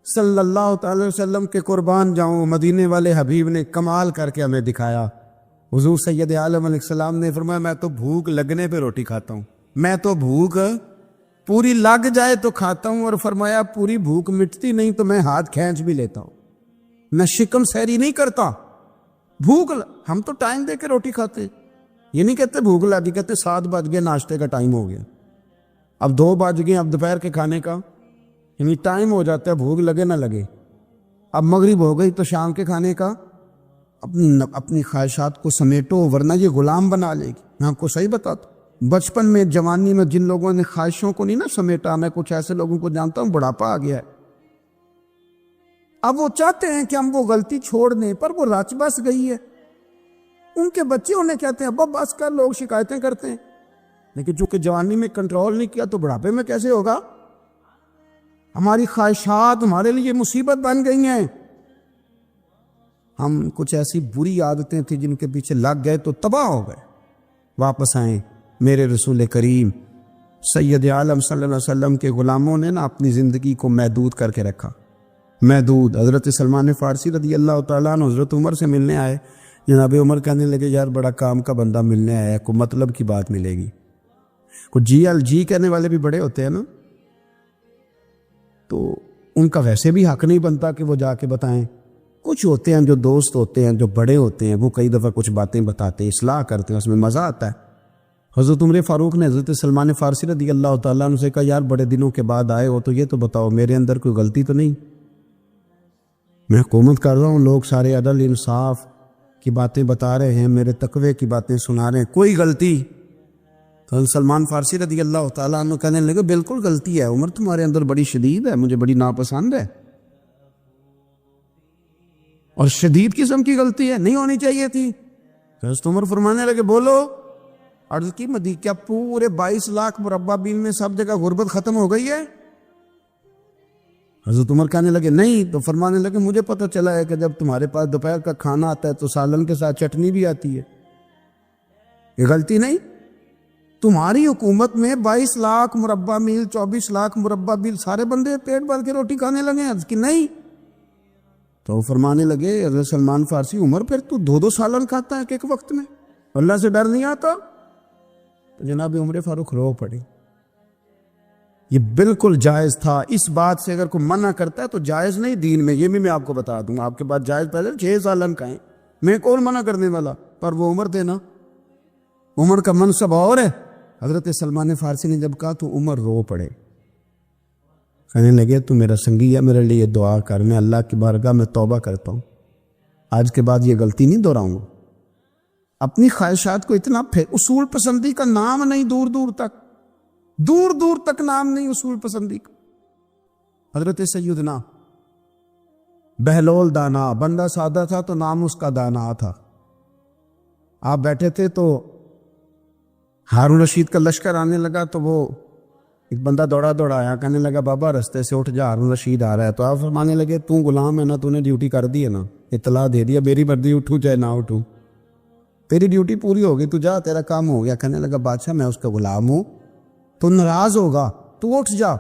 S1: صلی اللہ تعالی وسلم کے قربان جاؤں، مدینے والے حبیب نے کمال کر کے ہمیں دکھایا۔ حضور سید عالم علیہ السلام نے فرمایا میں تو بھوک لگنے پہ روٹی کھاتا ہوں، میں تو بھوک پوری لگ جائے تو کھاتا ہوں، اور فرمایا پوری بھوک مٹتی نہیں تو میں ہاتھ کھینچ بھی لیتا ہوں، میں شکم سیری نہیں کرتا۔ ہم تو ٹائم دے کے روٹی کھاتے ہیں، یہ نہیں کہتے بھوک لگی، کہتے 7 بج گئے، ناشتے کا ٹائم ہو گیا، اب 2 بج گئے، اب دوپہر کے کھانے کا یعنی ٹائم ہو جاتا ہے، بھوک لگے نہ لگے، اب مغرب ہو گئی تو شام کے کھانے کا اپنی خواہشات کو سمیٹو، ورنہ یہ غلام بنا لے گی۔ میں آپ کو صحیح بتاتا ہوں، بچپن میں جوانی میں جن لوگوں نے خواہشوں کو نہیں نا سمیٹا، میں کچھ ایسے لوگوں کو جانتا ہوں بڑھاپا آ گیا ہے، اب وہ چاہتے ہیں کہ ہم وہ غلطی چھوڑ دیں، پر وہ رچ بس گئی ہے، ان کے بچے انہیں کہتے ہیں ابا بس کر، لوگ شکایتیں کرتے ہیں، لیکن چونکہ جوانی میں کنٹرول نہیں کیا تو بڑھاپے میں کیسے ہوگا؟ ہماری خواہشات ہمارے لیے مصیبت بن گئی ہیں، ہم کچھ ایسی بری عادتیں تھیں جن کے پیچھے لگ گئے تو تباہ ہو گئے۔ واپس آئیں، میرے رسول کریم سید عالم صلی اللہ علیہ وسلم کے غلاموں نے نا اپنی زندگی کو محدود کر کے رکھا، محدود۔ حضرت سلمان فارسی رضی اللہ تعالیٰ عنہ حضرت عمر سے ملنے آئے، جناب عمر کہنے لگے یار بڑا کام کا بندہ ملنے آیا ہے، کوئی مطلب کی بات ملے گی، کوئی جی کہنے والے بھی بڑے ہوتے ہیں نا، تو ان کا ویسے بھی حق نہیں بنتا کہ وہ جا کے بتائیں۔ کچھ ہوتے ہیں جو دوست ہوتے ہیں، جو بڑے ہوتے ہیں، وہ کئی دفعہ کچھ باتیں بتاتے، اصلاح کرتے ہیں، اس میں مزہ آتا ہے۔ حضرت عمر فاروق نے حضرت سلمان فارسی رضی اللہ تعالیٰ عنہ سے کہا یار بڑے دنوں کے بعد آئے ہو تو یہ تو بتاؤ میرے اندر کوئی غلطی تو نہیں؟ میں حکومت کر رہا ہوں، لوگ سارے عدل انصاف کی باتیں بتا رہے ہیں، میرے تقوی کی باتیں سنا رہے ہیں، کوئی غلطی؟ تو سلمان فارسی رضی اللہ تعالیٰ عنہ کہنے لگے بالکل غلطی ہے، عمر تمہارے اندر بڑی شدید ہے، مجھے بڑی ناپسند ہے، اور شدید قسم کی غلطی ہے، نہیں ہونی چاہیے تھی۔ حضرت عمر فرمانے لگے بولو۔ عرض کی مدی کیا پورے 22 لاکھ مربع میل میں سب جگہ غربت ختم ہو گئی ہے؟ حضرت عمر کہنے لگے نہیں، تو فرمانے لگے مجھے پتہ چلا ہے کہ جب تمہارے پاس دوپہر کا کھانا آتا ہے تو سالن کے ساتھ چٹنی بھی آتی ہے، یہ غلطی نہیں؟ تمہاری حکومت میں 22 لاکھ مربع میل 24 لاکھ مربع میل سارے بندے پیٹ بھر کے روٹی کھانے لگے ہیں؟ عرض کی نہیں۔ تو فرمانے لگے حضرت سلمان فارسی عمر پھر تو 2 سالن کھاتا ہے کہ ایک وقت میں، اللہ سے ڈر نہیں آتا؟ تو جناب عمر فاروق رو پڑے۔ یہ بالکل جائز تھا، اس بات سے اگر کوئی منع کرتا ہے تو جائز نہیں دین میں، یہ بھی میں آپ کو بتا دوں، آپ کے پاس جائز پہلے 6 سالن کھائیں، میں کون منع کرنے والا، پر وہ عمر تھے نا، عمر کا منصب اور ہے۔ حضرت سلمان فارسی نے جب کہا تو عمر رو پڑے، کہنے لگے تو میرا سنگی ہے، میرے لیے دعا کر، میں اللہ کی بارگاہ میں توبہ کرتا ہوں، آج کے بعد یہ غلطی نہیں دہراؤں گا۔ اپنی خواہشات کو اتنا اصول پسندی کا نام نہیں، دور دور تک نام نہیں اصول پسندی کا۔ حضرت سیدنا بہلول دانا، بندہ سادہ تھا تو نام اس کا دانا تھا۔ آپ بیٹھے تھے تو ہارون رشید کا لشکر آنے لگا تو وہ ایک بندہ دوڑا آیا، کہنے لگا بابا رستے سے اٹھ جا، ہارون رشید آ رہا ہے۔ تو آپ فرمانے لگے تو غلام ہے نا، تو نے ڈیوٹی کر دی ہے نا، اطلاع دے دیا، میری مرضی اٹھوں چاہے نہ اٹھوں، تیری ڈیوٹی پوری ہوگی، تو جا، تیرا کام ہو گیا۔ کہنے لگا بادشاہ میں اس کا غلام ہوں، تو ناراض ہوگا، تو اٹھ جا۔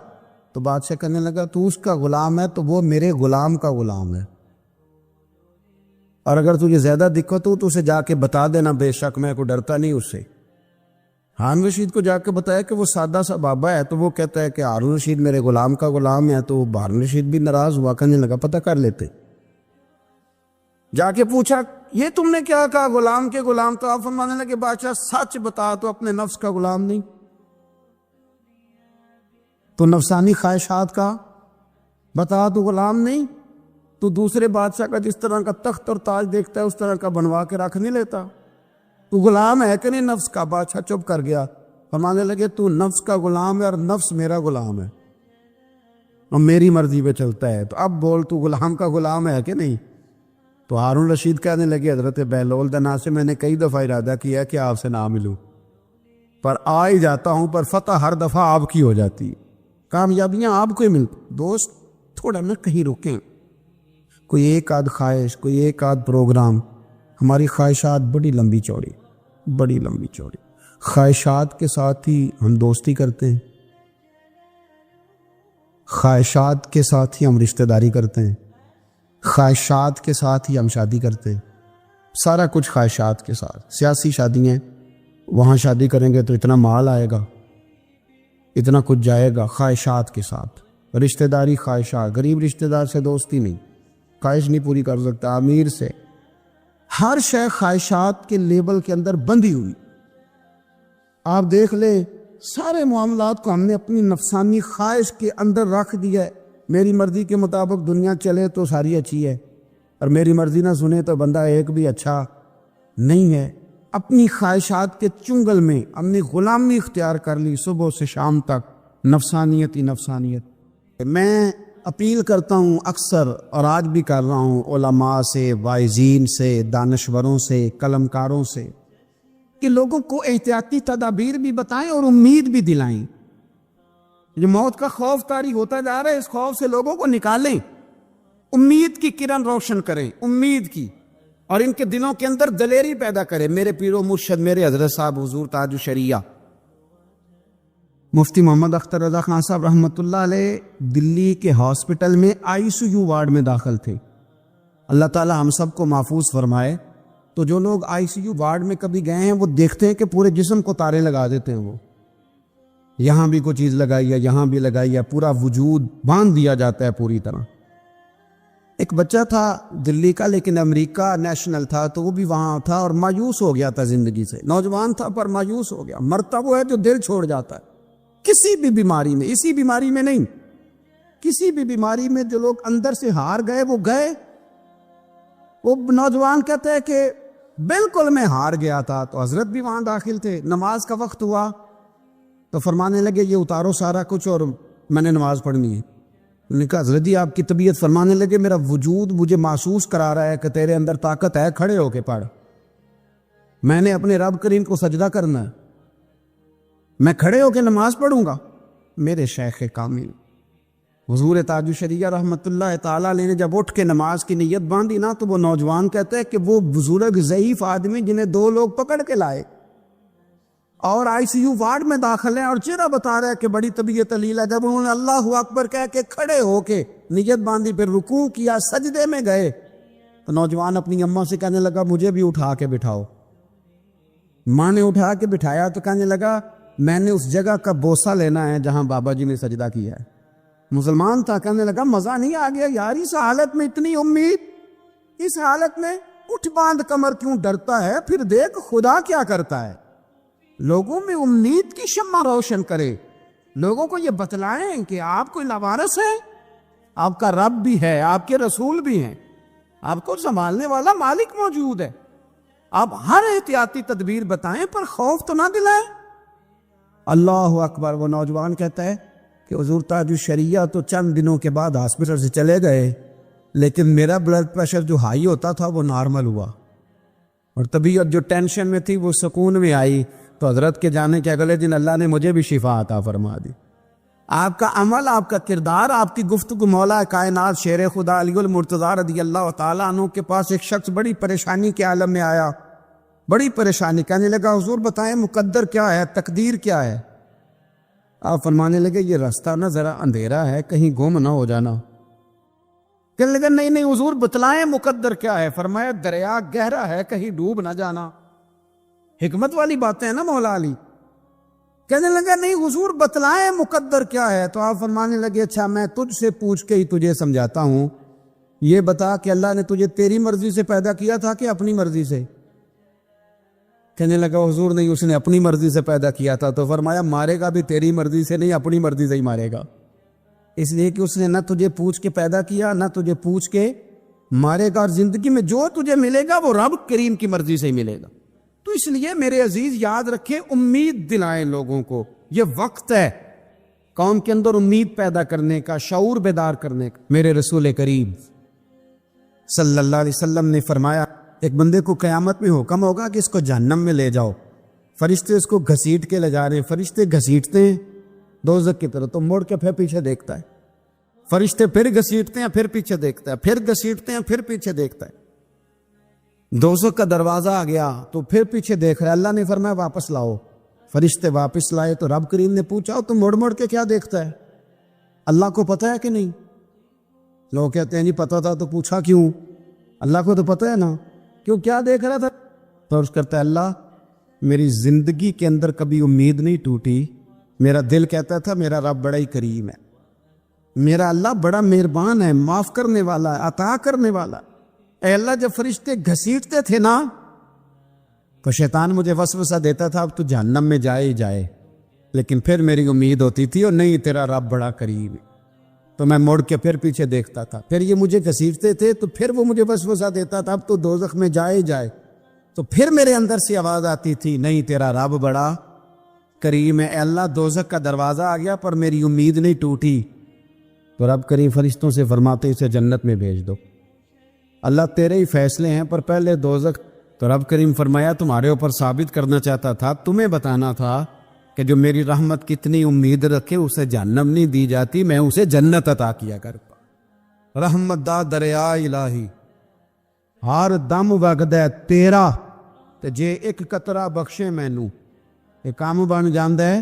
S1: تو بادشاہ کہنے لگا تو اس کا غلام ہے تو وہ میرے غلام کا غلام ہے، اور اگر تجھے زیادہ دقت ہو تو اسے جا کے بتا دینا، بے شک میں کو ڈرتا نہیں اس سے۔ ہارون رشید کو جا کے بتایا کہ وہ سادہ سا بابا ہے، تو وہ کہتا ہے کہ ہارون رشید میرے غلام کا غلام ہے، تو ہارون رشید بھی ناراض ہوا، کہنے لگا پتہ کر لیتے۔ جا کے پوچھا یہ تم نے کیا کہا، غلام کے غلام؟ تو آپ فرمانے لگے بادشاہ سچ بتا، تو اپنے نفس کا غلام نہیں تو نفسانی خواہشات کا بتا، تو غلام نہیں تو دوسرے بادشاہ کا جس طرح کا تخت اور تاج دیکھتا ہے اس طرح کا بنوا کے رکھ نہیں لیتا، تو غلام ہے کہ نہیں نفس کا؟ بادشاہ چپ کر گیا، فرمانے لگے تو نفس کا غلام ہے اور نفس میرا غلام ہے اور میری مرضی پہ چلتا ہے، تو اب بول تو غلام کا غلام ہے کہ نہیں؟ تو ہارون رشید کہنے لگے حضرت بہلول دانا سے میں نے کئی دفعہ ارادہ کیا ہے کہ آپ سے نہ ملوں، پر آ ہی جاتا ہوں، پر فتح ہر دفعہ آپ کی ہو جاتی ہے، کامیابیاں آپ کو ہی ملتی۔ دوست تھوڑا نہ کہیں رکیں، کوئی ایک آدھ خواہش، کوئی ایک آدھ پروگرام، ہماری خواہشات بڑی لمبی چوڑی، خواہشات کے ساتھ ہی ہم دوستی کرتے ہیں، خواہشات کے ساتھ ہی ہم رشتہ داری کرتے ہیں، خواہشات کے ساتھ ہی ہم شادی کرتے ہیں، سارا کچھ خواہشات کے ساتھ۔ سیاسی شادیاں، وہاں شادی کریں گے تو اتنا مال آئے گا، اتنا کچھ جائے گا، خواہشات کے ساتھ۔ رشتہ داری خواہشات، غریب رشتہ دار سے دوستی نہیں، خواہش نہیں پوری کر سکتا، امیر سے۔ ہر شے خواہشات کے لیبل کے اندر بندھی ہوئی۔ آپ دیکھ لیں سارے معاملات کو ہم نے اپنی نفسانی خواہش کے اندر رکھ دیا ہے۔ میری مرضی کے مطابق دنیا چلے تو ساری اچھی ہے، اور میری مرضی نہ سنے تو بندہ ایک بھی اچھا نہیں ہے۔ اپنی خواہشات کے چنگل میں ہم نے غلامی اختیار کر لی، صبح سے شام تک نفسانیت ہی نفسانیت۔ میں اپیل کرتا ہوں اکثر، اور آج بھی کر رہا ہوں، علماء سے، واعظین سے، دانشوروں سے، قلمکاروں سے، کہ لوگوں کو احتیاطی تدابیر بھی بتائیں اور امید بھی دلائیں۔ جو موت کا خوف طاری ہوتا جا رہا ہے، اس خوف سے لوگوں کو نکالیں، امید کی کرن روشن کریں، امید کی، اور ان کے دلوں کے اندر دلیری پیدا کریں۔ میرے پیر و مرشد میرے حضرت صاحب حضور تاج الشریعہ مفتی محمد اختر رضا خان صاحب رحمۃ اللہ علیہ دلی کے ہاسپٹل میں ICU وارڈ میں داخل تھے۔ اللہ تعالی ہم سب کو محفوظ فرمائے۔ تو جو لوگ ICU وارڈ میں کبھی گئے ہیں وہ دیکھتے ہیں کہ پورے جسم کو تارے لگا دیتے ہیں، وہ یہاں بھی کوئی چیز لگائی ہے، یہاں بھی لگائی ہے، پورا وجود باندھ دیا جاتا ہے پوری طرح۔ ایک بچہ تھا دلی کا، لیکن امریکہ نیشنل تھا، تو وہ بھی وہاں تھا اور مایوس ہو گیا تھا زندگی سے۔ نوجوان تھا پر مایوس ہو گیا۔ مرتا وہ ہے جو دل چھوڑ جاتا ہے کسی بھی بیماری میں، اسی بیماری میں نہیں، کسی بھی بیماری میں جو لوگ اندر سے ہار گئے وہ گئے۔ وہ نوجوان کہتا ہے کہ بالکل میں ہار گیا تھا۔ تو حضرت بھی وہاں داخل تھے، نماز کا وقت ہوا تو فرمانے لگے یہ اتارو سارا کچھ اور میں نے نماز پڑھنی ہے۔ انہوں نے کہا حضرت جی آپ کی طبیعت، فرمانے لگے میرا وجود مجھے محسوس کرا رہا ہے کہ تیرے اندر طاقت ہے، کھڑے ہو کے پڑھ، میں نے اپنے رب کریم کو سجدہ کرنا ہے، میں کھڑے ہو کے نماز پڑھوں گا۔ میرے شیخ کامل حضور تاج الشریعہ رحمۃ اللہ تعالیٰ علیہ نے جب اٹھ کے نماز کی نیت باندھی نا، تو وہ نوجوان کہتا ہے کہ وہ بزرگ ضعیف آدمی جنہیں 2 لوگ پکڑ کے لائے اور ICU وارڈ میں داخل ہیں، اور چہرہ بتا رہا ہے کہ بڑی طبیعت علیل ہے، جب انہوں نے اللہ اکبر کہہ کے کھڑے ہو کے نیت باندھی، پھر رکوع کیا، سجدے میں گئے، تو نوجوان اپنی اماں سے کہنے لگا مجھے بھی اٹھا کے بٹھاؤ۔ ماں نے اٹھا کے بٹھایا تو کہنے لگا میں نے اس جگہ کا بوسہ لینا ہے جہاں بابا جی نے سجدہ کیا ہے۔ مسلمان تھا، کہنے لگا مزہ نہیں آ گیا یار، اس حالت میں اتنی امید، اس حالت میں اٹھ باندھ کمر کیوں ڈرتا ہے، پھر دیکھ خدا کیا کرتا ہے۔ لوگوں میں امید کی شمع روشن کرے، لوگوں کو یہ بتلائیں کہ آپ کوئی لاوارث ہے، آپ کا رب بھی ہے، آپ کے رسول بھی ہیں، آپ کو سنبھالنے والا مالک موجود ہے۔ آپ ہر احتیاطی تدبیر بتائیں پر خوف تو نہ دلائیں۔ اللہ اکبر۔ وہ نوجوان کہتا ہے کہ حضور تاج الشریعہ تو چند دنوں کے بعد ہاسپٹل سے چلے گئے، لیکن میرا بلڈ پریشر جو ہائی ہوتا تھا وہ نارمل ہوا، اور طبیعت جو ٹینشن میں تھی وہ سکون میں آئی۔ تو حضرت کے جانے کے اگلے دن اللہ نے مجھے بھی شفا عطا فرما دی۔ آپ کا عمل، آپ کا کردار، آپ کی گفتگو، مولا کائنات شیر خدا علی المرتضیٰ رضی اللہ تعالیٰ عنہ کے پاس ایک شخص بڑی پریشانی کے عالم میں آیا، بڑی پریشانی، کہنے لگا حضور بتائیں مقدر کیا ہے، تقدیر کیا ہے؟ آپ فرمانے لگے یہ راستہ نا ذرا اندھیرا ہے، کہیں گم نہ ہو جانا۔ کہنے لگا نہیں نہیں حضور بتلائیں مقدر کیا ہے؟ فرمایا دریا گہرا ہے، کہیں ڈوب نہ جانا۔ حکمت والی باتیں ہیں نا مولا علی۔ کہنے لگا نہیں حضور بتلائیں مقدر کیا ہے؟ تو آپ فرمانے لگے اچھا میں تجھ سے پوچھ کے ہی تجھے سمجھاتا ہوں، یہ بتا کہ اللہ نے تجھے تیری مرضی سے پیدا کیا تھا کہ اپنی مرضی سے؟ کہنے لگا حضور نہیں، اس نے اپنی مرضی سے پیدا کیا تھا۔ تو فرمایا مارے گا بھی تیری مرضی سے نہیں، اپنی مرضی سے ہی مارے گا، اس لیے کہ اس نے نہ تجھے پوچھ کے پیدا کیا، نہ تجھے پوچھ کے مارے گا، اور زندگی میں جو تجھے ملے گا وہ رب کریم کی مرضی سے ہی ملے گا۔ تو اس لیے میرے عزیز یاد رکھیں، امید دلائیں لوگوں کو، یہ وقت ہے قوم کے اندر امید پیدا کرنے کا، شعور بیدار کرنے کا۔ میرے رسول کریم صلی اللہ علیہ وسلم نے فرمایا ایک بندے کو قیامت میں حکم ہوگا کہ اس کو جہنم میں لے جاؤ، فرشتے اس کو گھسیٹ کے لے جا رہے ہیں، فرشتے گھسیٹتے ہیں دوزخ کی طرف، تو مڑ کے پھر پیچھے دیکھتا ہے، فرشتے پھر گھسیٹتے ہیں، پھر پیچھے دیکھتا ہے، پھر گھسیٹتے ہیں، پھر پیچھے دیکھتا ہے۔ دوزخ کا دروازہ آ گیا تو پھر پیچھے دیکھ رہا ہے، اللہ نے فرمایا واپس لاؤ، فرشتے واپس لائے تو رب کریم نے پوچھا تو مڑ مڑ کے کیا دیکھتا ہے؟ اللہ کو پتہ ہے کہ نہیں؟ لوگ کہتے ہیں جی پتہ تھا تو پوچھا کیوں؟ اللہ کو تو پتہ ہے نا، کیوں کیا دیکھ رہا تھا؟ تو عرض کرتا ہے اللہ میری زندگی کے اندر کبھی امید نہیں ٹوٹی، میرا دل کہتا تھا میرا رب بڑا ہی کریم ہے، میرا اللہ بڑا مہربان ہے، معاف کرنے والا ہے، عطا کرنے والا ہے۔ اے اللہ جب فرشتے گھسیٹتے تھے نا تو شیطان مجھے وسوسہ دیتا تھا اب تو جہنم میں جائے ہی جائے، لیکن پھر میری امید ہوتی تھی اور نہیں تیرا رب بڑا کریم ہے، تو میں مڑ کے پھر پیچھے دیکھتا تھا، پھر یہ مجھے گھسیٹتے تھے تو پھر وہ مجھے وسوسہ دیتا تھا اب تو دوزخ میں جائے ہی جائے، تو پھر میرے اندر سے آواز آتی تھی نہیں تیرا رب بڑا کریم ہے۔ اے اللہ دوزخ کا دروازہ آ گیا پر میری امید نہیں ٹوٹی، تو رب کریم فرشتوں سے فرماتے اسے جنت میں بھیج دو، اللہ تیرے ہی فیصلے ہیں پر پہلے دوزخ۔ تو رب کریم فرمایا تمہارے اوپر ثابت کرنا چاہتا تھا، تمہیں بتانا تھا کہ جو میری رحمت کتنی امید رکھے اسے جہنم نہیں دی جاتی، میں اسے جنت عطا کیا کرتا۔ رحمت دا دریا الہی ہر دم وگدا تیرا تے جے ایک قطرہ بخشے مینوں یہ کام بن جاندا ہے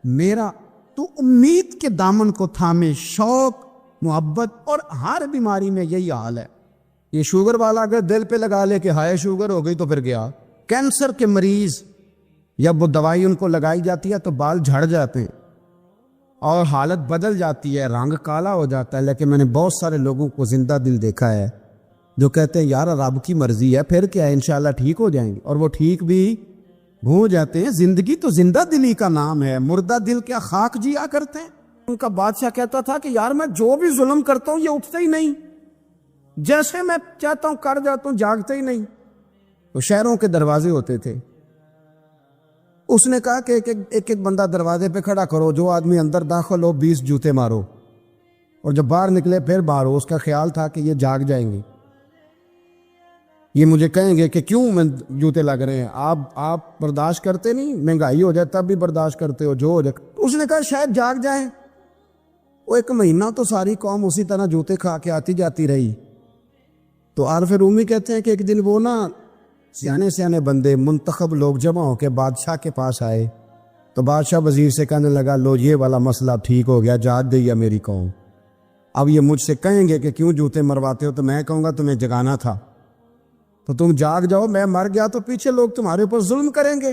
S1: میرا۔ تو امید کے دامن کو تھامے، شوق محبت، اور ہر بیماری میں یہی حال ہے۔ یہ شوگر والا اگر دل پہ لگا لے کہ ہائے شوگر ہو گئی تو پھر گیا۔ کینسر کے مریض جب وہ دوائی ان کو لگائی جاتی ہے تو بال جھڑ جاتے ہیں اور حالت بدل جاتی ہے، رنگ کالا ہو جاتا ہے، لیکن میں نے بہت سارے لوگوں کو زندہ دل دیکھا ہے جو کہتے ہیں یار رب کی مرضی ہے پھر کیا ہے انشاءاللہ ٹھیک ہو جائیں گے، اور وہ ٹھیک بھی ہو جاتے ہیں۔ زندگی تو زندہ دلی کا نام ہے، مردہ دل کیا خاک جیا کرتے ہیں؟ ان کا بادشاہ کہتا تھا کہ یار میں جو بھی ظلم کرتا ہوں یہ اٹھتا ہی نہیں، جیسے میں چاہتا ہوں کر جاتا ہوں، جاگتے ہی نہیں۔ تو شہروں کے دروازے ہوتے تھے، اس نے کہا کہ ایک ایک بندہ دروازے پہ کھڑا کرو، جو آدمی اندر داخل ہو 20 جوتے مارو، اور جب باہر نکلے پھر مارو۔ اس کا خیال تھا کہ یہ جاگ جائیں گے، یہ مجھے کہیں گے کہ کیوں میں جوتے لگ رہے ہیں، آپ برداشت کرتے نہیں، مہنگائی ہو جائے تب بھی برداشت کرتے ہو، جو ہو جائے۔ اس نے کہا شاید جاگ جائیں۔ وہ 1 مہینہ تو ساری قوم اسی طرح جوتے کھا کے آتی جاتی رہی۔ تو عارف رومی کہتے ہیں کہ ایک دن وہ نا سیانے سیانے بندے منتخب لوگ جمع ہو کے بادشاہ کے پاس آئے، تو بادشاہ وزیر سے کہنے لگا لو یہ والا مسئلہ ٹھیک ہو گیا، جاگ گئی ہے میری قوم، اب یہ مجھ سے کہیں گے کہ کیوں جوتے مرواتے ہو تو میں کہوں گا تمہیں جگانا تھا، تو تم جاگ جاؤ، میں مر گیا تو پیچھے لوگ تمہارے اوپر ظلم کریں گے۔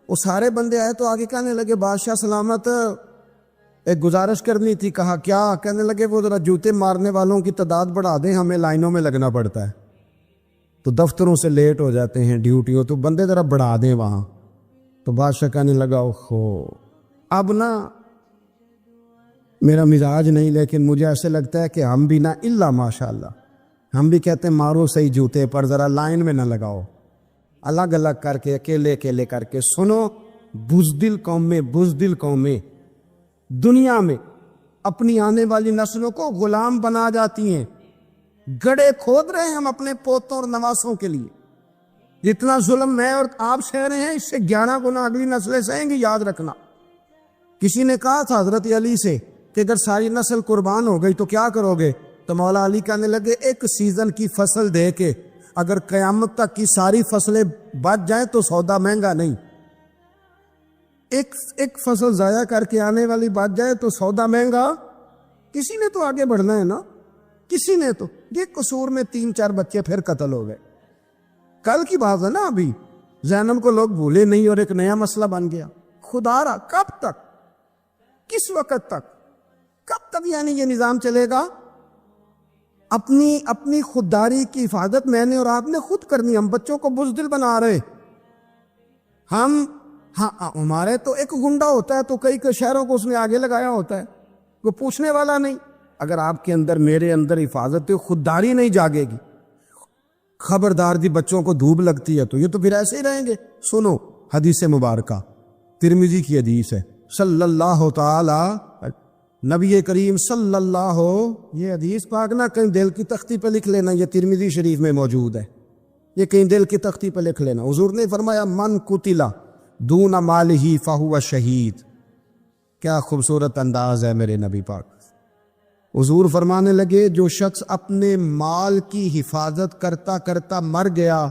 S1: وہ سارے بندے آئے تو آگے کہنے لگے بادشاہ سلامت ایک گزارش کرنی تھی۔ کہا کیا؟ کہنے لگے وہ ذرا جوتے مارنے والوں کی تعداد بڑھا دیں، ہمیں لائنوں میں لگنا پڑتا ہے، تو دفتروں سے لیٹ ہو جاتے ہیں ڈیوٹیوں، تو بندے ذرا بڑھا دیں وہاں۔ تو بادشاہ کہنے لگا اوہو اب نا میرا مزاج نہیں، لیکن مجھے ایسے لگتا ہے کہ ہم بھی نا الا ماشاء اللہ ہم بھی کہتے ہیں مارو صحیح جوتے پر ذرا لائن میں نہ لگاؤ، الگ الگ کر کے اکیلے اکیلے کر کے۔ سنو بزدل قومیں دنیا میں اپنی آنے والی نسلوں کو غلام بنا جاتی ہیں، گڑھے کھود رہے ہیں ہم اپنے پوتوں اور نواسوں کے لیے۔ جتنا ظلم میں اور آپ سہ رہے ہیں اس سے 11 گنا اگلی نسلیں سہیں گی، یاد رکھنا۔ کسی نے کہا تھا حضرت علی سے کہ اگر ساری نسل قربان ہو گئی تو کیا کرو گے؟ تو مولا علی کہنے لگے ایک سیزن کی فصل دے کے اگر قیامت تک کی ساری فصلیں بچ جائیں تو سودا مہنگا نہیں، ایک فصل ضائع کر کے آنے والی بچ جائے تو سودا مہنگا۔ کسی نے تو آگے بڑھنا ہے نا، کسی نے تو۔ یہ قصور میں 3-4 بچے پھر قتل ہو گئے، کل کی بات ہے نا، ابھی زینب کو لوگ بھولے نہیں اور ایک نیا مسئلہ بن گیا۔ خدا را کب تک، کس وقت تک، کب تک یعنی یہ نظام چلے گا؟ اپنی خودداری کی حفاظت میں نے اور آپ نے خود کرنی۔ ہم بچوں کو بزدل بنا رہے، ہمارے تو ایک گنڈا ہوتا ہے تو کئی شہروں کو اس نے آگے لگایا ہوتا ہے، کوئی پوچھنے والا نہیں۔ اگر آپ کے اندر میرے اندر حفاظت خودداری نہیں جاگے گی، خبردار دی بچوں کو دھوپ لگتی ہے تو یہ تو پھر ایسے ہی رہیں گے۔ سنو حدیث مبارکہ ترمذی کی حدیث ہے، صلی اللہ تعالی نبی کریم صلی اللہ، یہ حدیث پاک نہ کہیں دل کی تختی پہ لکھ لینا، یہ ترمذی شریف میں موجود ہے، یہ کہیں دل کی تختی پہ لکھ لینا۔ حضور نے فرمایا من قتل دون مالہ فہو شہید۔ کیا خوبصورت انداز ہے میرے نبی پاک۔ حضور فرمانے لگے جو شخص اپنے مال کی حفاظت کرتا کرتا مر گیا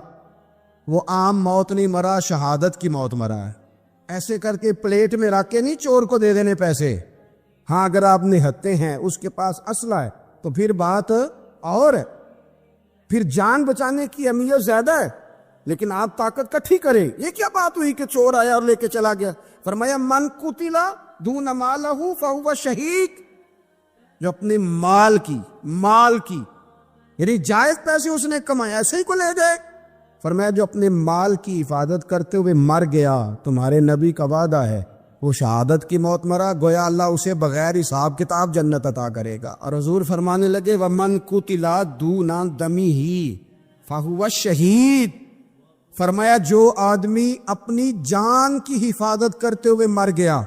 S1: وہ عام موت نہیں مرا، شہادت کی موت مرا ہے۔ ایسے کر کے پلیٹ میں رکھ کے نہیں چور کو دے دینے پیسے، ہاں اگر آپ نہتے ہیں اس کے پاس اسلحہ ہے تو پھر بات اور ہے، پھر جان بچانے کی اہمیت زیادہ ہے، لیکن آپ طاقت کٹھی کریں۔ یہ کیا بات ہوئی کہ چور آیا اور لے کے چلا گیا؟ فرمایا من قتل دون مالہ فہو شہید، جو اپنے مال کی یعنی جائز پیسے اس نے کمایا ایسے ہی کو لے جائے۔ فرمایا جو اپنے مال کی حفاظت کرتے ہوئے مر گیا، تمہارے نبی کا وعدہ ہے وہ شہادت کی موت مرا، گویا اللہ اسے بغیر حساب کتاب جنت عطا کرے گا۔ اور حضور فرمانے لگے وَمَن قُتِلَ دُونَ دَمِهِ فَهُوَ شہید، فرمایا جو آدمی اپنی جان کی حفاظت کرتے ہوئے مر گیا،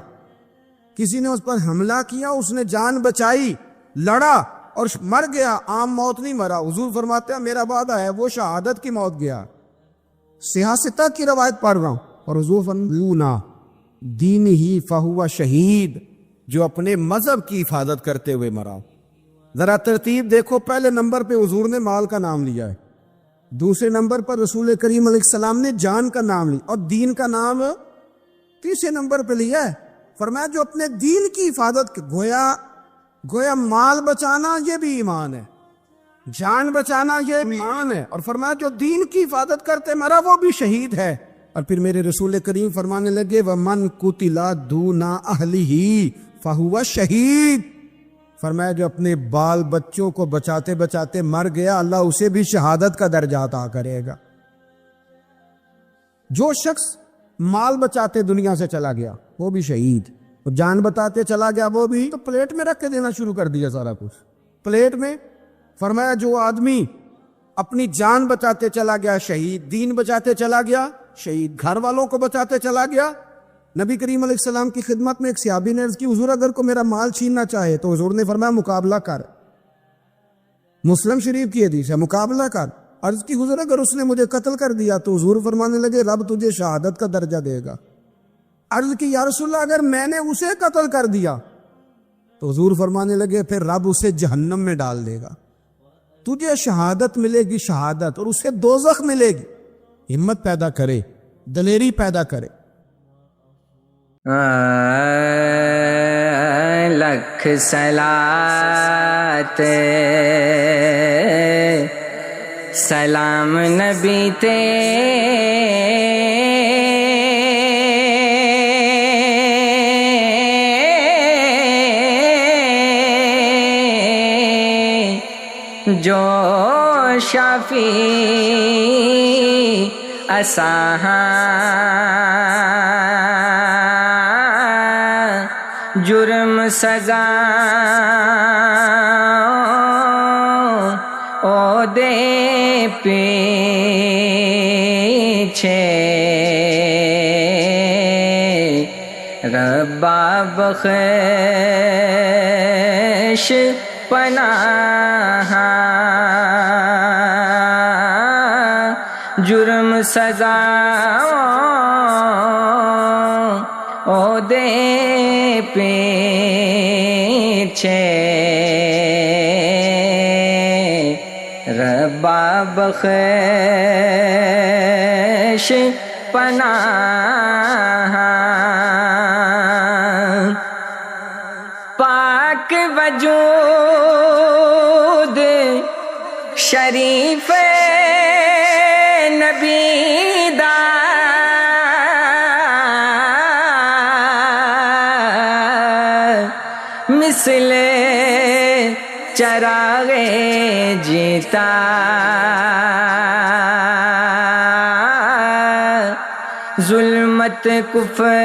S1: کسی نے اس پر حملہ کیا، اس نے جان بچائی، لڑا اور مر گیا، عام موت نہیں مرا، حضور فرماتے ہیں میرا وعدہ ہے وہ شہادت کی موت گیا۔ سیاستہ کی روایت پڑھ رہا ہوں، اور حضور فرماتے دین ہی فہو شہید، جو اپنے مذہب کی حفاظت کرتے ہوئے مرا۔ ذرا ترتیب دیکھو، پہلے نمبر پہ حضور نے مال کا نام لیا ہے، دوسرے نمبر پر رسول کریم علیہ السلام نے جان کا نام لیا، اور دین کا نام تیسرے نمبر پہ لیا ہے۔ فرمایا جو اپنے دین کی حفاظت، گویا مال بچانا یہ بھی ایمان ہے، جان بچانا یہ ایمان ہے، اور فرمایا جو دین کی حفاظت کرتے مرا وہ بھی شہید ہے۔ اور پھر میرے رسول کریم فرمانے لگے وَمَن قُتِلَ دُونَ أَهْلِهِ فَهُوَ شہید، فرمایا جو اپنے بال بچوں کو بچاتے بچاتے مر گیا، اللہ اسے بھی شہادت کا درجہ عطا کرے گا۔ جو شخص مال بچاتے دنیا سے چلا گیا وہ بھی شہید، اور جان بتاتے چلا گیا وہ بھی، تو پلیٹ میں رکھ کے دینا شروع کر دیا سارا کچھ پلیٹ میں۔ فرمایا جو آدمی اپنی جان بچاتے چلا گیا شہید، دین بچاتے چلا گیا شہید، گھر والوں کو بچاتے چلا گیا۔ نبی کریم علیہ السلام کی خدمت میں ایک صحابی نے عرض کی حضور اگر کو میرا مال چھیننا چاہے تو حضور نے فرمایا مقابلہ کر، مسلم شریف کی حدیث ہے، مقابلہ کر۔ عرض کی حضور اگر اس نے مجھے قتل کر دیا تو حضور فرمانے لگے رب تجھے شہادت کا درجہ دے گا۔ عرض کی یا رسول اللہ اگر میں نے اسے قتل کر دیا تو حضور فرمانے لگے پھر رب اسے جہنم میں ڈال دے گا، تجھے شہادت ملے گی شہادت، اور اسے دوزخ ملے گی۔ ہمت پیدا کرے، دلیری پیدا کرے۔
S2: لکھ صلات سلام نبی جو شافی اساہاں جرم سزا او دے پیچھے ربا بخش پناہ جرم سزا او دے پیچھے ربا بخش پناہ پاک وجود شریف نبی دا مثل چراغ جیتا ظلمت کفر